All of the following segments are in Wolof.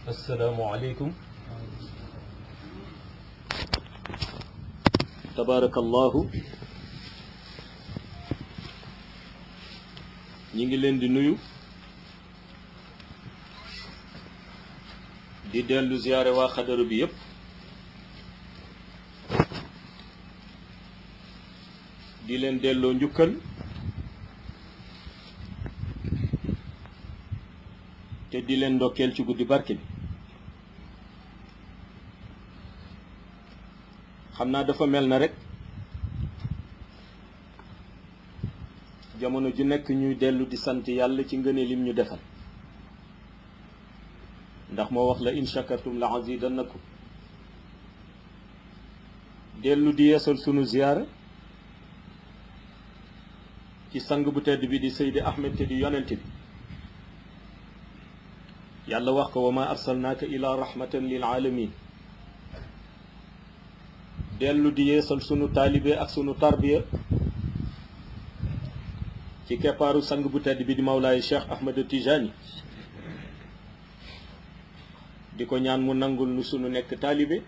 السلام عليكم. تبارك الله. ñi ngi leen di nuyu di dellu ziyaare waa xadaru bi yépp di leen delloo njukkal te di leen ndokkeel ci guddi barke bi. xam naa dafa mel na rek jamono ju nekk ñuy dellu di sant yàlla ci ngëneel lim ñu defal, ndax moo wax la in shakartum la azidannakum. dellu di yeesal sunu ziyaara ci sang bu tedd bi di Seydi Ahmed te di yonent bi. yàlla wax ko wa ma arsalnaaka ila rahmatan lil alamin. dellu di yeesal sunu taalibe ak sunu tarbiya ci keppaaru sang bu tedd bi di Mawlaay Cheikh Ahmed Tijani. di ko ñaan mu nangul nu sunu nekk taalibe,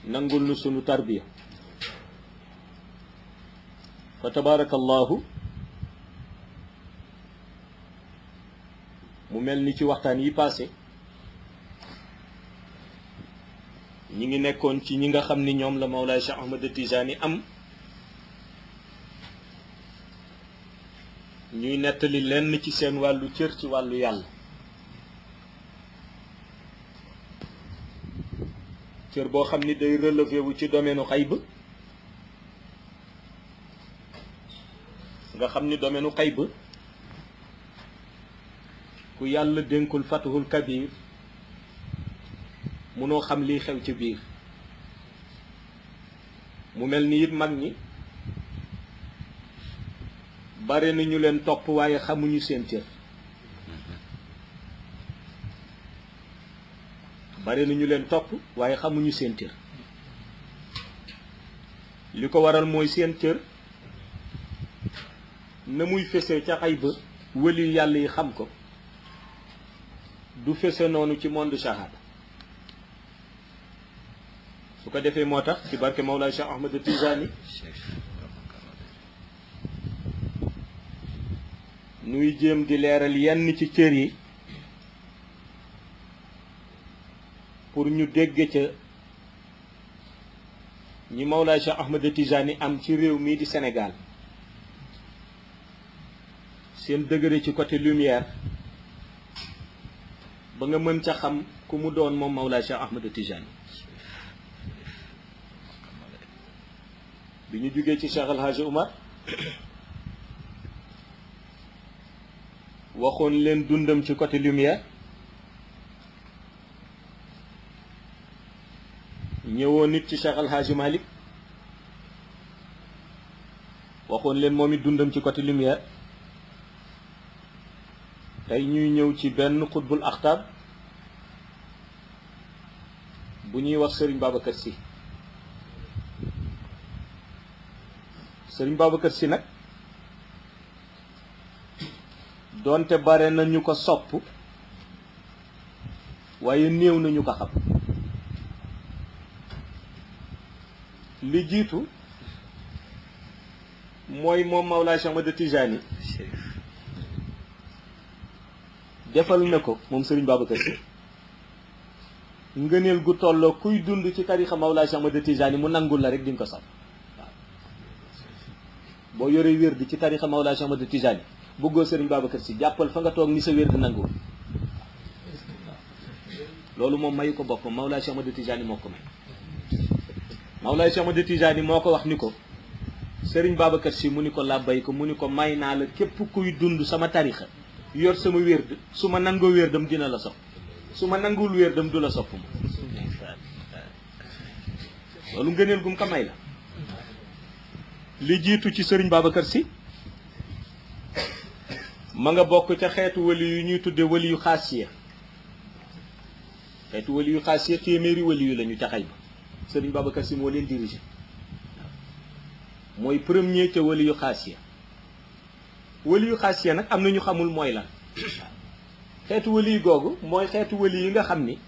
nangul nu sunu tarbiya. fa tabarakallahu. mu mel ni ci waxtaan yi passé ñi ngi nekkoon ci ñi nga xam ni ñoom la Mawlaay Cheikh Ahmed Tijani am, ñuy nettali lenn ci seen wàllu cër ci wàllu yàlla. cër boo xam ni day relevé wu ci domaine u xayb, nga xam ni domaine u xayb ku yàlla dénkul fatuhul kabir munoo xam liy xew ci biir. mu mel ni it mag ñi bare na ñu leen topp waaye xamuñu seen cër. bare na ñu leen topp waaye xamuñu seen cër. li ko waral mooy seen cër na muy fese ca xay ba wëli yàlla yi xam ko, du fese noonu ci monde shahada. su ko defee moo tax ci barke Mawlaay Cheikh Ahmed Tijani nuy jéem di leeral yenn ci cër yi pour ñu dégg ca ñi Mawlaay Cheikh Ahmed Tijani am ci réew mii di Sénégal, seen degré ci côté lumière, ba nga mën ca xam ku mu doon moom Mawlaay Cheikh Ahmed Tijani. bi ñu jógee ci Cheikh El Hadji Oumar waxoon leen dundam ci côté lumière, ñëwoon nit ci Cheikh El Hadji Malick waxoon leen moom it dundam ci côté lumière. tey ñuy ñëw ci benn xutbul axtaab bu ñuy wax Serigne Babacar Sy. Serigne Babacar Sy nag doonte bare na ñu ko sopp waaye néew na ñu ko xam. li jiitu mooy moom Mawlaay Cheikh Ahmed Tijani defal na ko moom Serigne Babacar Sy ngëneel gu tolloo kuy dund ci tarixa Mawlaay Cheikh Ahmed Tijani mu nangul la rek di nga ko sax. waaw boo yoree wér di ci tarixa Mawlaay Cheikh Ahmed Tijani bëggoo Serigne Babacar Sy jàppal fa nga toog ni sa wér di nangul. loolu moom mayu ko boppam, Mawlaay Cheikh Ahmed Tijani moo ko may. Mawlaay Cheikh Ahmed Tijani moo ko wax ni ko Serigne Babacar Sy mu ni ko làbbay ko, mu ni ko may naa la képp kuy dund sama tarixa yor sama wérd, su ma nangoo wérdam dina la sopp, su ma nanguwul wérdam du la sopp ma. loolu ngëneel gum ko may la. li jiitu ci sëriñ Babacar Sy ma nga bokk ca xeetu wali yu ñuy tudde wali yu xaasiya. xeetu wali yu xaasiya téeméeri wali yu lañu ca xay ba sëriñ Babacar Sy moo leen dirigé mooy premier ca wali yu xaasiya. wali yu xaasiya nag am na ñu xamul mooy lan. xeetu wali yu googu mooy xeetu wali yi nga xam ni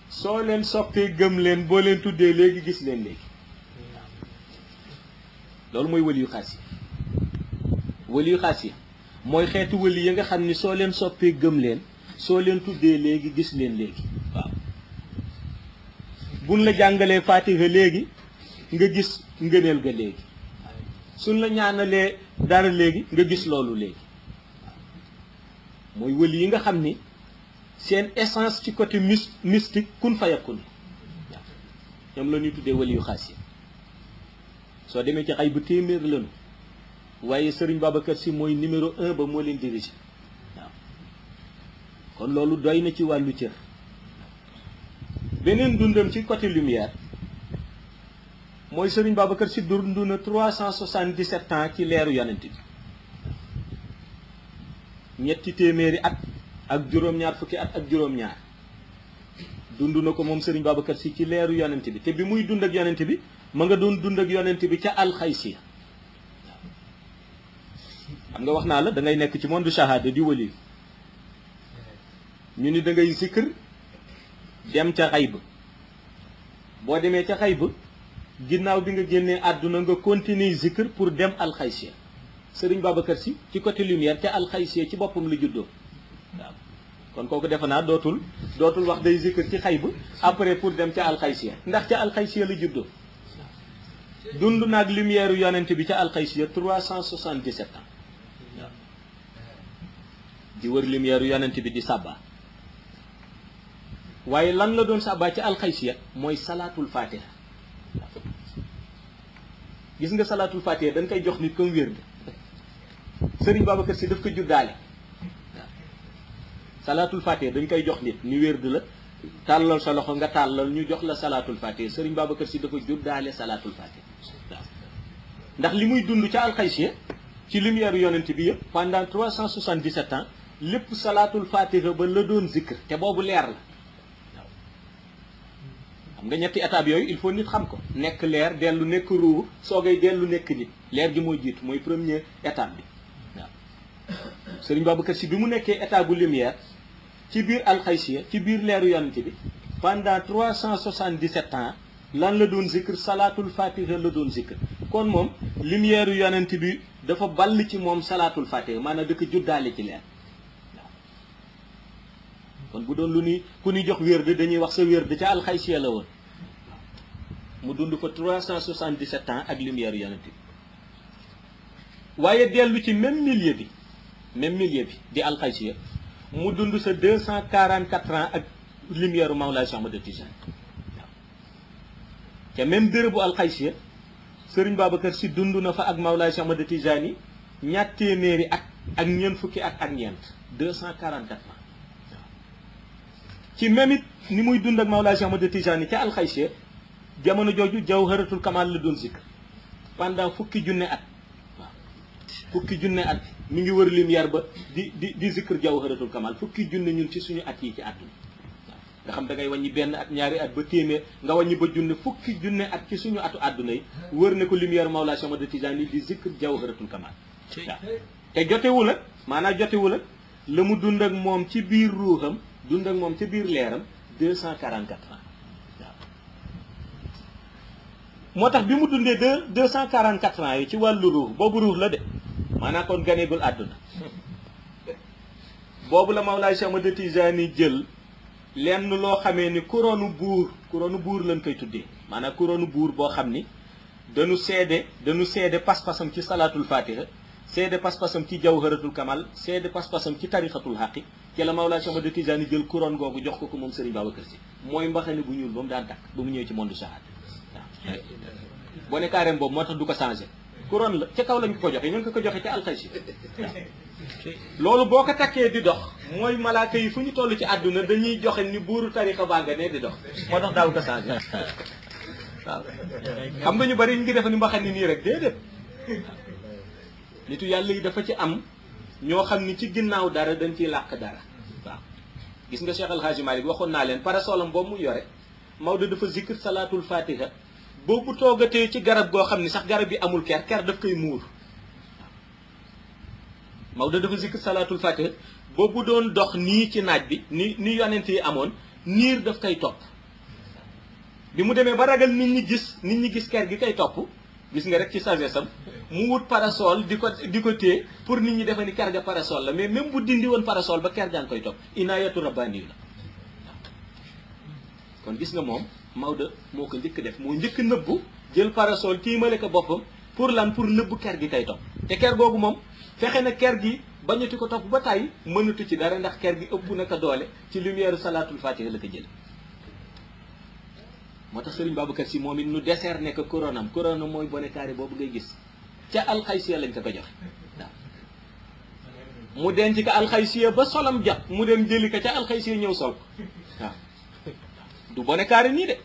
soo leen soppee gëm leen boo leen tuddee léegi gis leen léegi loolu mooy wali yu xaasiya. wali yu xaasiya mooy xeetu wali yi nga xam ni soo leen soppee gëm leen soo leen tuddee léegi gis leen léegi waaw. buñ la jàngalee Faatiha léegi nga gis ngëneel ga léegi suñ la ñaanalee dara léegi nga gis loolu léegi mooy wali yi nga xam ni seen essence ci côté mystique kun fayakun waaw ñoom la ñuy tuddee wali yu xaasiya. soo demee ci xay bu téeméer lañu waaye sëriñ Babacar Sy mooy numéro 1 ba moo leen dirigé waaw kon loolu doy na ci wàllu cër. beneen dundam ci côté lumière mooy sëriñ Babacar Sy dund na 377 ans ci leeru yonent bi ñetti téeméeri at ak juróom-ñaar fukki at ak juróom-ñaar dund na ko moom sëriñ Babacar Sy ci leeru yonent bi te bi muy dund ak yonent bi ma nga doon dund ak yonent bi ca alxaysiya. xam nga wax naa la da ngay nekk ci monde shahada di wali ñu ni da ngay zikr dem ca xayb boo demee ca xayb ginnaaw bi nga génnee àdduna nga continuer zikr pour dem alxaysiya. sëriñ Babacar Sy ci côté lumière ca alxaysiya ci boppam la juddoo waaw kon kooku defe naa dootul wax day zikr ci xayb après pour dem ca alxaysiya ndax ca alxaysiya la juddoo. dund naag lumière yu yonent bi ca alxaysiya 377 ans waaw di wër lumière yu yonent bi di sàbba waaye lan la doon sàbba ca alxaysiya mooy salaatul fatiha gis nga salaatul fatiha dañ koy jox nit comme wér sëriñ Babacar Sy daf ko juddaale waaw salaatul fatiha dañ koy jox nit ni wér la tàllal sa loxo nga tàllal ñu jox la salaatul fatiha sëriñ Babacar Sy dafa juddaale salaatul fatiha waaw ndax li muy dund ca alxaysiya ci lumière yonent bi yëpp pendant 377 ans lépp salaatul fatiha ba la doon zikr te boobu leer la waaw xam nga ñetti étape yooyu il faut nit xam ko nekk leer dellu nekk ruux soogay dellu nekk nit leer gi mooy jiitu mooy première étape bi waaw sëriñ Babacar Sy bi mu nekkee étape bu lumière ci biir alxaysiya ci biir leeru yonent bi pendant 377 ans lan la doon zikr salaatul fatiha la doon zikr kon moom lumière yonent bi dafa ball ci moom salaatul fatiha maanaam da ko juddaale ci leer waaw kon bu doon lu ni ku ni jox wérde dañuy wax sa wérde ca alxaysiya la woon mu dund fa 377 ans ak lumière yonent bi waaye dellu ci même milieu bi di alxaysiya mu dund sa 244 ans ak lumière u Mawlaay Cheikh Ahmad Tijaan waaw te même bérébu alxaysiya sëriñ Babacar Sy dund na fa ak Mawlaay Cheikh Ahmad Tijaan yi ñaar téeméeri at ak ñeent fukki at ak ñeent 244 ans waaw ci même it ni muy dund ak Mawlaay Cheikh Ahmad Tijaan yi ca alxaysiya jamono jooju jawharatul kamal la doon zikr pendant fukki junne at waaw fukki junne at mi ngi wër lumière ba di zikr jawharatul kamal fukki junne ñun ci suñu at yi ci àdduna waaw nga xam da ngay wàññi benn at ñaari at ba téeméer nga wàññi ba junne fukki junne at ci suñu atu àdduna yi wër na ko lumière Mawlaa Cheikh Ahmad Tijaan yi di zikr jawharatul kamal waaw te jotewul ak maanaam jotewul ak la mu dund ak moom ci biir ruuxam dund ak moom ci biir leeram 244 ans waaw moo tax bi mu dundee 244 ans yi ci wàllu ruux boobu ruux la de maanaam kon ganeegul àdduna boobu la Mawlaay Cheikh Ahmad Tijaan yi jël lenn loo xamee ni couronne buur lañ koy tuddee maanaam couronne buur boo xam ni dañu seede pas-pasam ci salaatul fatiha seede pas-pasam ci jawharatul kamal seede pas-pasam ci tarixatul xaqi ci la Mawlaay Cheikh Ahmad Tijaan yi jël couronne googu jox ko moom Serigne Babacar Sy mooy mbaxane bu ñuul ba mu daan takk ba mu ñëwee ci monde shahada waaw boo ne carême boobu moo tax du ko changé couronne la ca kaw lañ ko joxe ñu ngi ko joxe ca alxaysi loolu boo ko takkee di dox mooy malaaka yi fu ñu toll ci àdduna dañuy joxe ni buuru tarixa baa nga ne di dox moo tax daaw ko changé waaw xam nga ñu bari ñu ngi defe ni mbaxal ni nii rek déedéet nitu yàlla yi dafa ci am ñoo xam ni ci ginnaaw dara dañ ciy làq dara waaw gis nga Cheikh El Hadji Malick waxoon naa leen parasolam boobu mu yore Maodo dafa zikr salaatul fatiha boobu toogatee ci garab goo xam ni sax garab bi amul ker daf koy muur Maodo dafa zikr salaatul fatiha boobu doon dox nii ci naaj bi ni yonent yi amoon niir daf koy topp bi mu demee ba ragal nit ñi gis ker gi koy topp gis nga rek ci sagesse am mu wut parasol di ko téye pour nit ñi defe ni ker ga parasol la mais même bu dindi woon parasol ba ker gaa ngi koy topp inaayatu rabbaani la kon gis nga moom Maodo moo ko njëkk def moo njëkk nëbbu jël parasol tiimale ko boppam pour lan pour nëbbu ker gi koy topp te ker googu moom fexe na ker gi bañati ko topp ba tàyyi mënatu ci dara ndax ker gi ëpp na ko doole ci lumière salaatul fatiha la ko jël moo tax Serigne Babacar Sy moom it nu dessert ne ko couronam couronam mooy bonnet carré boobu ngay gis ca alxaysiya lañ ko joxe waaw mu denc ko alxaysiya ba solam jot mu dem jëli ko ca alxaysiya ñëw sol waaw du bonnet carré nii de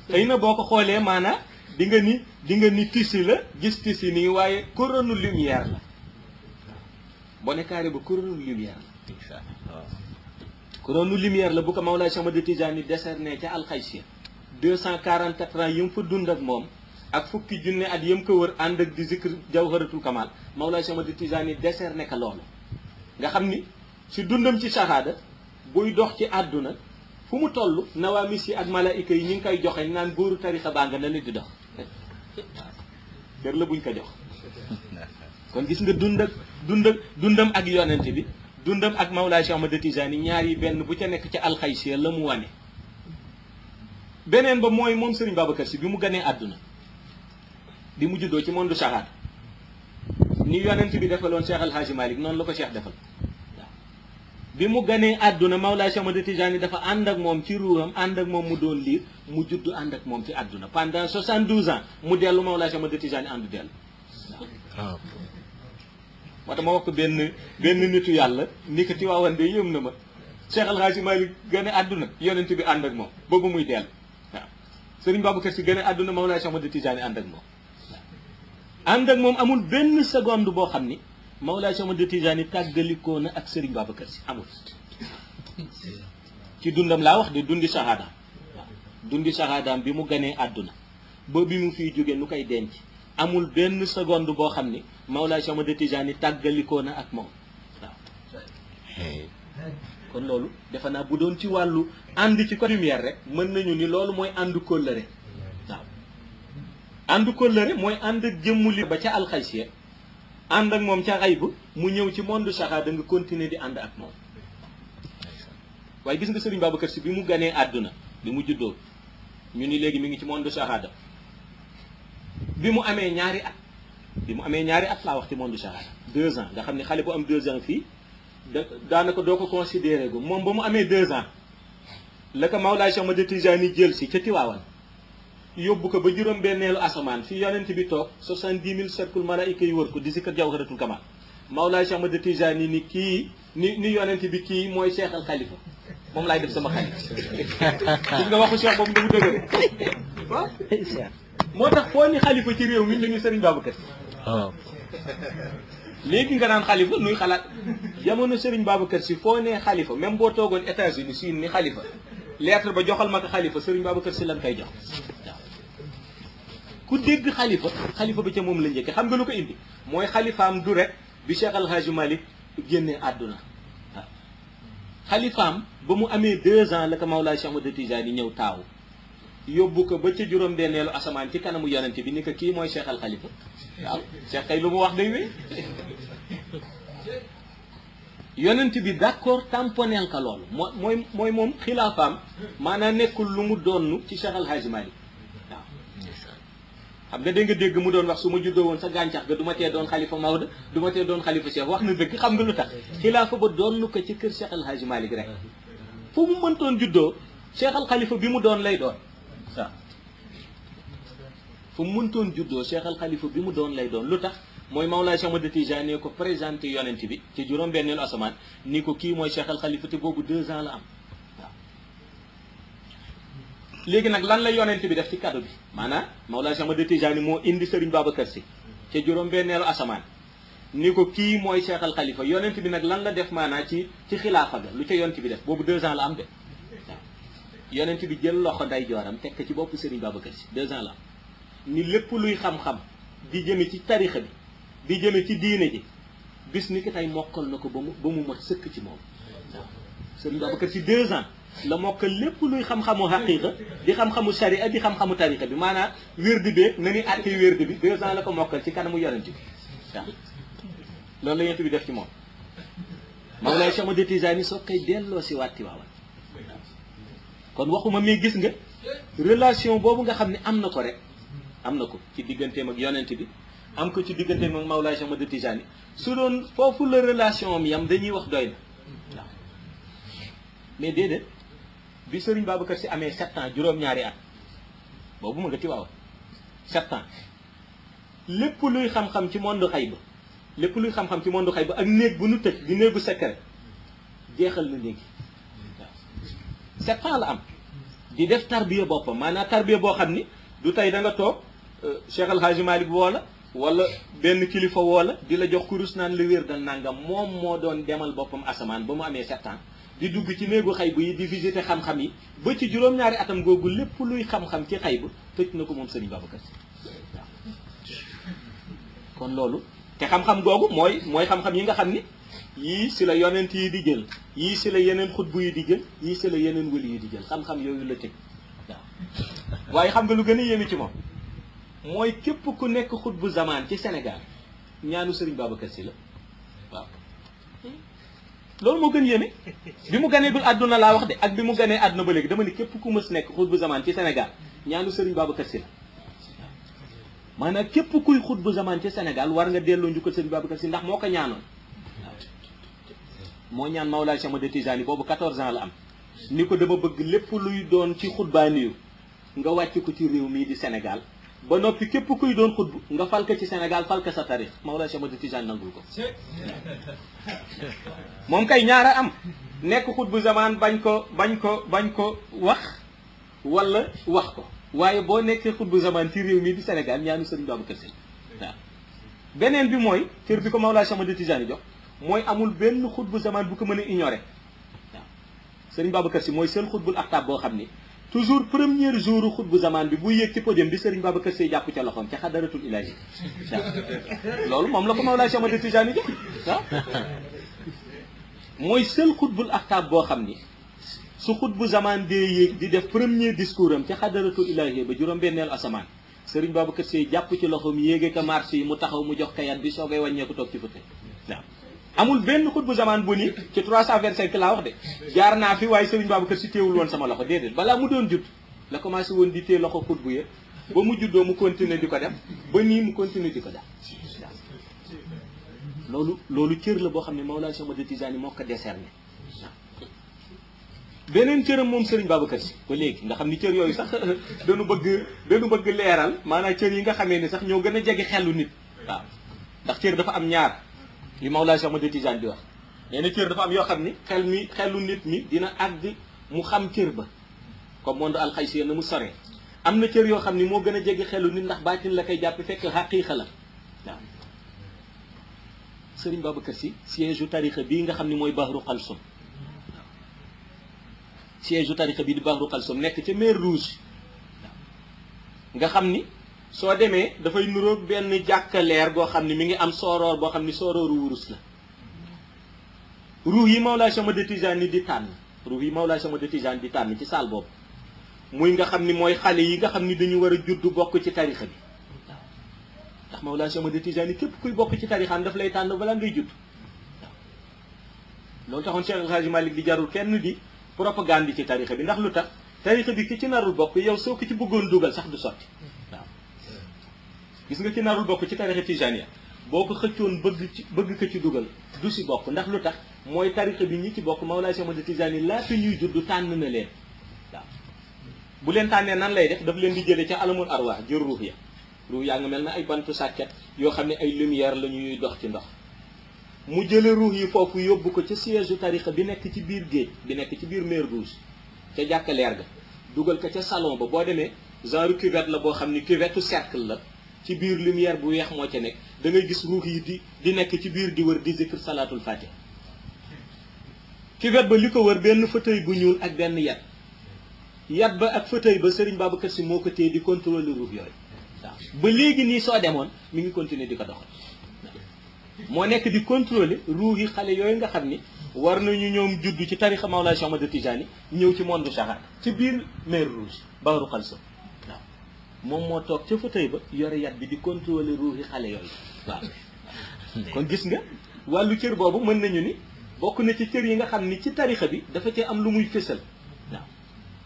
xëy na boo ko xoolee maanaam di nga ni tissu la gis tissu nii waaye couronne lumière la bonnet carré ba couronne lumière la couronne lumière la bu ko Mawlaay Cheikh Ahmad Tijaani décerné ca alxaysiya 244 ans yi mu fa dund ak moom ak fukki junne at yëm ko wër ànd ak di zikr jawharatul kamal Mawlaay Cheikh Ahmad Tijaani décerné ka loolu nga xam ni si dundam ci shahada buy dox ci àdduna fu mu toll nawaamis yi ak malaayika yi ñu ngi koy joxe naan buuru tarixa baa nga na nit di dox kër la buñ ko jox kon gis nga dundam ak yonent bi dundam ak Mawlaay Cheikh Ahmad Tijaani ñaar yi benn bu ca nekk ca alxaysiya la mu wane beneen ba mooy moom Serigne Babacar Sy bi mu ganee àdduna bi mu juddoo ci monde shahada ni yonent bi defaloon Cheikh El Hadji Malick noonu la ko Cheikh defal waaw bi mu ganee àdduna Mawlaay Cheikh Ahmad Tijaani dafa ànd ak moom ci ruuram ànd ak moom mu doon liir mu juddu ànd ak moom ci àdduna pendant 72 ans mu dellu Mawlaay Cheikh Ahmad Tijaani ànd dellu waaw moo tax ma wax ko benn nitu yàlla ni ko Tiwaawan de yëm na ma Cheikh El Hadji Malick gane àdduna yonent bi ànd ak moom boobu muy dellu waaw Serigne Babacar Sy gane àdduna Mawlaay Cheikh Ahmad Tijaani ànd ak moom ànd ak moom amul benn seconde boo xam ni Mawlaay Cheikh Ahmad Tijaani tàggalikoo na ak Serigne Babacar Sy amul ci dundam laa wax de dundi shahadaam waaw dundi shahadaam bi mu ganee àdduna ba bi mu fiy jógee nu koy denc amul benn seconde boo xam ni Mawlaay Cheikh Ahmad Tijaani tàggalikoo na ak moom waaw kon loolu defe naa bu doon ci wàllu ànd ci côté lumière rek mën nañu ni loolu mooy ànd kóllëre waaw ànd kóllëre mooy ànd ak jëmmu li ba ca alxaysiya ànd ak moom ca xayb mu ñëw ci monde shahada nga continuer di ànd ak moom waaye gis nga Serigne Babacar Sy bi mu ganee àdduna bi mu juddoo ñu ni léegi mi ngi ci monde shahada bi mu amee ñaari at laa wax ci monde shahada 2 ans nga xam ne xale bu am 2 ans fii daanaka doo ko considéré gu moom ba mu amee 2 ans la ko Mawlaay Cheikh Ahmad Tijaani jël si ca Tiwaawan yóbbu ko ba juróom-benneelu asamaan fi yonent bi toog 70 000 cercle malaayika yi wër ko di zikr jawharatul kamal Mawlaay Cheikh Ahmad Tijaani ni kii ni yonent bi kii mooy Cheikh al Khalifa moom laay def sama xalifa gis nga waxu Cheikh boobu nga mu dëgëre waaw moo tax foo ni xalifa ci réew mi la ñu Serigne Babacar Sy léegi nga naan xalifa nuy xalaat jamono Serigne Babacar Sy foo nee xalifa même boo toogoon États-Unis siin ni xalifa lettre ba joxal ma ko xalifa Serigne Babacar Sy lan koy jox waaw ku dégg xalifa ba ca moom la njëkke xam nga lu ko indi mooy xalifaam du rek bi Cheikh El Hadji Malick génnee àdduna waaw xalifaam ba mu amee 2 ans la ko Mawlaay Cheikh Ahmad Tijaani ñëw taawu yóbbu ko ba ca juróom-benneelu asamaan ci kanamu yonent bi ni ko kii mooy Cheikh al Khalifa waaw Cheikh kay lu mu wax day wéy yonent bi d'accord tamponeel ka loolu mooy moom xilaafaam maanaam nekkul lu mu doon ci Cheikh al Hadji Malick waaw xam nga da nga dégg mu doon wax su ma juddoo woon sa gàncax ga du ma tee doon xalifa Maodo du ma tee doon xalifa Cheikh wax na dëgg xam nga lu tax xilaafa ba doon ko ci kër Cheikh al Hadji Malick rek fu mu mëntoon juddoo Cheikh al Khalifa bi mu doon lay doon waaw fu mu mëntoon juddoo Cheikh al Khalifa bi mu doon lay doon lu tax mooy Mawlaay Cheikh Ahmad Tijaani ko présenté yonent bi ci juróom-benneelu asamaan ni ko kii mooy Cheikh al Khalifa te boobu 2 ans la am waaw léegi nag lan la yonent bi def ci cadeau bi maanaam Mawlana Cheikh Ahmad Tidiane moo indi Serigne Babacar Sy ca juróom-benneelu asamaan ni ko kii mooy Cheikh al Khalifa yonent bi nag lan la def maanaam ci xilaafa ga lu ca yonent bi def boobu 2 ans la am de waaw yonent bi jël loxo nday jooram tekk ci bopp Serigne Babacar Sy 2 ans la am ni lépp luy xam-xam di jëme ci tarixa bi di jëme ci diine ji bis ni ki tey mokkal na ko ba mu mat sëkk ci moom waaw Serigne Babacar Sy 2 ans la mokkal lépp luy xam-xamu xaqiqa di xam-xamu sharia di xam-xamu tariqa bi maanaam wérdi beeg na ni àtte wérdi bi 2 ans la ko mokkal ci kanamu yonent bi waaw loolu la yonent bi def ci moom Mawlaay Cheikh Ahmad Tijaani soo koy delloo si waatti waawan kon waxuma mais gis nga relation boobu nga xam ne am na ko rek am na ko ci digganteem ak yonent bi am ko ci digganteem ak Mawlaay Cheikh Ahmad Tijaani su doon foofu la relation am yam dañuy wax doy na waaw mais déedéet bi Serigne Babacar Sy amee 7 ans juróom-ñaari at boobu ma nga ci waaw 7 ans lépp luy xam-xam ci monde xayba lépp luy xam-xam ci monde xayba ak néeg bu nu tëj di néegu secret jeexal na léegi waaw 7 ans la am di def tarbiya boppam maanaam tarbiya boo xam ni du tey da nga toog Cheikh El Hadji Malick woo la wala benn kilifa woo la di la jox kurus naan la wér dal nangam moom moo doon demal boppam asamaan ba mu amee 7 ans di dugg ci néegu xaybu yi di visiter xam-xam yi ba ci juróom-ñaari atam googu lépp luy xam-xam ci xaybu tëj na ko moom Serigne Babacar Sy waaw kon loolu te xam-xam googu mooy xam-xam yi nga xam ni yii si la yonent yi di jël yii si la yeneen xutbu yi di jël yii si la yeneen wëli yi di jël xam-xam yooyu la tëj waaw waaye xam nga lu gën a yéeme ci moom mooy képp ku nekk xutbu zamaan ci Sénégal ñaanu Serigne Babacar Sy la waaw loolu moo gën yéeme bi mu ganeegul àdduna laa wax de ak bi mu ganee àdduna ba léegi dama ni képp ku mës nekk xutbu zamaan ci Sénégal ñaanu Serigne Babacar Sy la maanaam képp kuy xutbu zamaan ci Sénégal war nga delloo njukkal Serigne Babacar Sy ndax moo ko ñaanoon waaw moo ñaan Mawlaay Cheikh Ahmad Tijaani boobu 14 ans la am ni ko dama bëgg lépp luy doon ci xutbaaniyu nga wàcc ko ci réew mii di Sénégal ba noppi képp kuy doon xutbu nga fal ko ci Sénégal fal ko sa tarix Mawlaay Cheikh Ahmad Tijaani nangul ko moom kay ñaara am nekk xutbu zamaan bañ ko wax wala wax ko waaye boo nekkee xutbu zamaan ci réew mii di Sénégal ñaanu Serigne Babacar Sy waaw beneen bi mooy cër bi ko Mawlaay Cheikh Ahmad Tijaani jox mooy amul benn xutbu zamaan bu ko mën a ignorer waaw Serigne Babacar Sy mooy seen xutbul aktaab boo xam ni toujours premier jour xutbu zamaan bi bu yéeg ci podium bi Serigne Babacar Sy jàpp ca loxoom ca xadaratul ilaahi waaw loolu moom la ko Mawlaay Cheikh Ahmad Tijaani jox waaw mooy seul xutbul aktaab boo xam ni su xutbu zamaan dee yéeg di def premier discours am ca xadaratul ilaahi ba juróom-benneel asamaan Serigne Babacar Sy jàpp ci loxoom yéege ka marché yi mu taxaw mu jox kayat bi soogay wàññeeku toog ci fëte waaw amul benn xutbu zamaan bu ni ci 325 laa wax de jaar naa fi waaye Serigne Babacar Sy téewul woon sama loxo déedéet balaa mu doon judd la commencé woon di téye loxo xutbu ya ba mu juddoo mu continuer di ko def ba nii mu continuer di ko def loolu cër la boo xam ne Mawlaay Cheikh Ahmad Tijaani moo ko décerné beneen cëram moom Serigne Babacar Sy ba léegi nga xam ni cër yooyu sax dañu bëgg leeral maanaam cër yi nga xamee ni sax ñoo gën a jege xelu nit waaw ndax cër dafa am ñaar li Mawlaay Cheikh Ahmad Tijaani di wax nee na cër dafa am yoo xam ni xelu nit mi dina àgg mu xam cër ba comme monde alxaysiya na mu soree am na cër yoo xam ni moo gën a jege xelu nit ndax baatin la koy jàpp fekk xaqiiqa la waaw Serigne Babacar Sy siège u tarixa bii nga xam ni mooy Bahru Kalsum siège u tarixa bii di Bahru Kalsum nekk ca mer Rouge nga xam ni soo demee dafay nuroog benn jàkka leer goo xam ni mi ngi am sooroor boo xam ni soorooru wurus la ruux yi Mawlaay Cheikh Ahmad Tijaani di tànn ruux yi Mawlaay Cheikh Ahmad Tijaani di tànn ci saal boobu muy nga xam ni mooy xale yi nga xam ni dañu war a judd bokk ci tarixa bi ndax Mawlaay Cheikh Ahmad Tijaani képp kuy bokk ci tarixaan daf lay tànn balaa ngay judd waaw loolu taxoon Cheikh El Hadji Malick di jarul kenn di propagande ci tarixa bi ndax lu tax tarixa bi ki ci narul bokk yow soo ko ci bëggoon dugal sax du sotti waaw gis nga ci narul bokk ci tarixa Tijaaniya boo ko xëccoon bëgg ko ci dugal du si bokk ndax lu tax mooy tarixa bi ñi ci bokk Mawlaay Cheikh Ahmad Tijaani laata ñuy judd tànn na leen waaw bu leen tànnee nan lay def daf leen di jëlee ca alamul arwaax jël ruux ya ruux yaa nga mel na ay bantu sàkket yoo xam ne ay lumière la ñuy dox ci ndox mu jële ruux yi foofu yóbbu ko ca siège tarixa bi nekk ci biir géej bi nekk ci biir mer Rouge ca jàkka leer ga dugal ko ca salon ba boo demee genre cuvette la boo xam ni cuvette cercle la ci biir lumière bu weex moo ca nekk da ngay gis ruux yi di nekk ci biir di wër di zikr salaatul fatiha cuvette ba li ko wër benn fauteuil bu ñuul ak benn yat ba ak fauteuil ba Serigne Babacar Sy moo ko téye di contrôler ruux yooyu waaw ba léegi nii soo demoon mi ngi continuer di ko doxal moo nekk di contrôler ruux yi xale yooyu nga xam ni war nañu ñoom juddu ci tarixa Mawlaay Cheikh Ahmad Tijaani ñëw ci monde shahada ci biir mer rouge Bahru Kalso waaw moom moo toog ca fauteuil ba yore yat bi di contrôler ruux yi xale yooyu waaw kon gis nga wàllu cër boobu mën nañu ni bokk na ci cër yi nga xam ni ci tarixa bi dafa cee am lu muy fësal waaw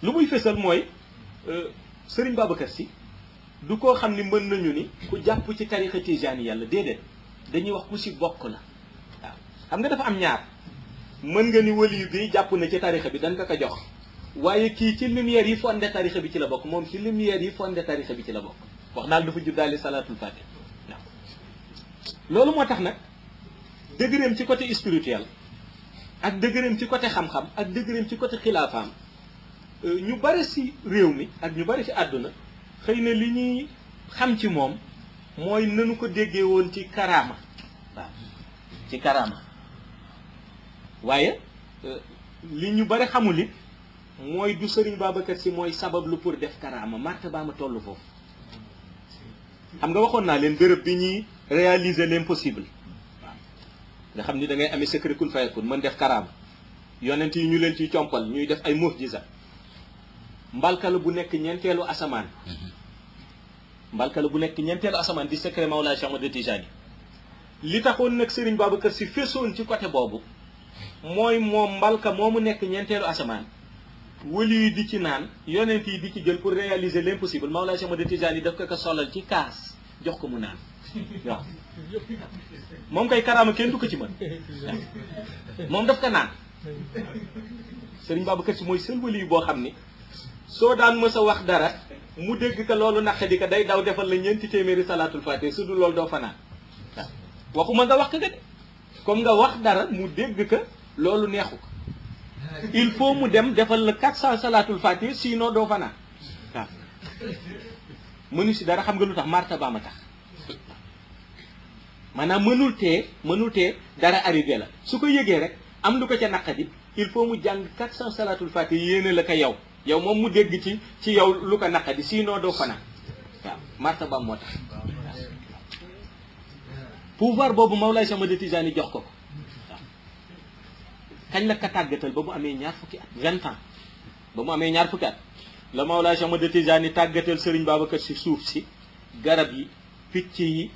lu muy fësal mooy Serigne Babacar Sy du koo xam ni mën nañu ni ku jàpp ci tarixa Tijaani yàlla déedéet dañuy wax ku si bokk la waaw xam nga dafa am ñaar mën nga ni waliyu bi jàpp na ci tarixa bi dañ ko jox waaye kii ci lumière yi fondé tarixa bi ci la bokk moom ci lumière yi fondé tarixa bi ci la bokk wax daal dafa juddaale salaatul fatiha waaw loolu moo tax nag dëgëreem ci côté spirituel ak dëgëreem ci côté xam-xam ak dëgëreem ci côté xilaafaam ñu bari si réew mi ak ñu bari si àdduna xëy na li ñuy xam ci moom mooy nanu ko déggee woon ci karaama waaw ci karaama waaye li ñu bari xamul it mooy du Serigne Babacar Sy mooy sabablu pour def karaama martaba ma toll foofu xam nga waxoon naa leen béréb bi ñuy réaliser l'impossible waaw nga xam ni da ngay amee secret kun fayakun mën def karaama yonent yi ñu leen ciy compal ñuy def ay mu'jiza mbalkala bu nekk ñeenteelu asamaan mbalkala bu nekk ñeenteelu asamaan di secret Mawlaay Cheikh Ahmad Tijaani li taxoon nag Serigne Babacar Sy fesoon ci côté boobu mooy moom mbalka moomu nekk ñeenteelu asamaan wali yi di ci naan yonent yi di ci jël pour réaliser l'impossible Mawlaay Cheikh Ahmad Tijaani daf ko solal ci kaas jox ko mu naan waaw moom kay karaama kenn du ko ci mën moom daf ko naan Serigne Babacar Sy mooy seul wali yi boo xam ni soo daan mës a wax dara mu dégg ka loolu naqadi ka day daw defal la ñeenti téeméeri salaatul faatiha su dul loolu doo fa naan waaw waxuma nga wax ka de comme nga wax dara mu dégg ka loolu neexu ko il faut mu dem defal la 400 salaatul faatiha sinon doo fa naan waaw mënu si dara xam nga lu tax martaba ma tax maanaam mënul tee dara arrivé la su ko yëgee rek am lu ko ca naqadi il faut mu jàng 400 salaatul faatiha yéene la ko yow moom mu dégg ci yow lu ko naqadi sinon doo fa naan waaw martaba moo tax pouvoir boobu Mawlaay Cheikh Ahmad Tijaani jox ko waaw kañ la ka tàggatal ba mu amee ñaar fukki at 20 ans ba mu amee ñaar fukki at la Mawlaay Cheikh Ahmad Tijaani tàggatal Serigne Babacar Sy suuf si garab yi picc yi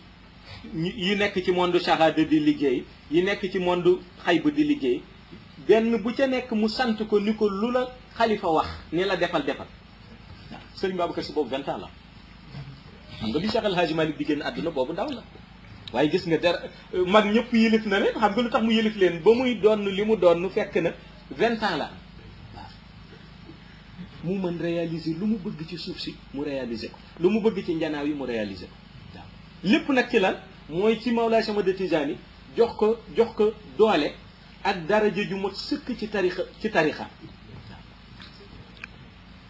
nekk ci monde shahada di liggéey yi nekk ci monde xayb di liggéey benn bu ca nekk mu sant ko ni ko lu la xalifa wax ni la defal waaw Serigne Babacar Sy boobu 20 ans la xam nga bi Cheikh El Hadji Malick di génn àdduna boobu ndaw la waaye gis nga dara mag ñëpp yëlif na leen xam nga lu tax mu yëlif leen ba muy doon li mu doon fekk na 20 ans la waaw mu mën réaliser lu mu bëgg ci suuf si mu réaliser ko lu mu bëgg ci njanaaw yi mu réaliser ko waaw lépp nag ci lan mooy ci Mawlaay Cheikh Ahmad Tijaani jox ko doole ak daraja ju mot sëkk ci tarixa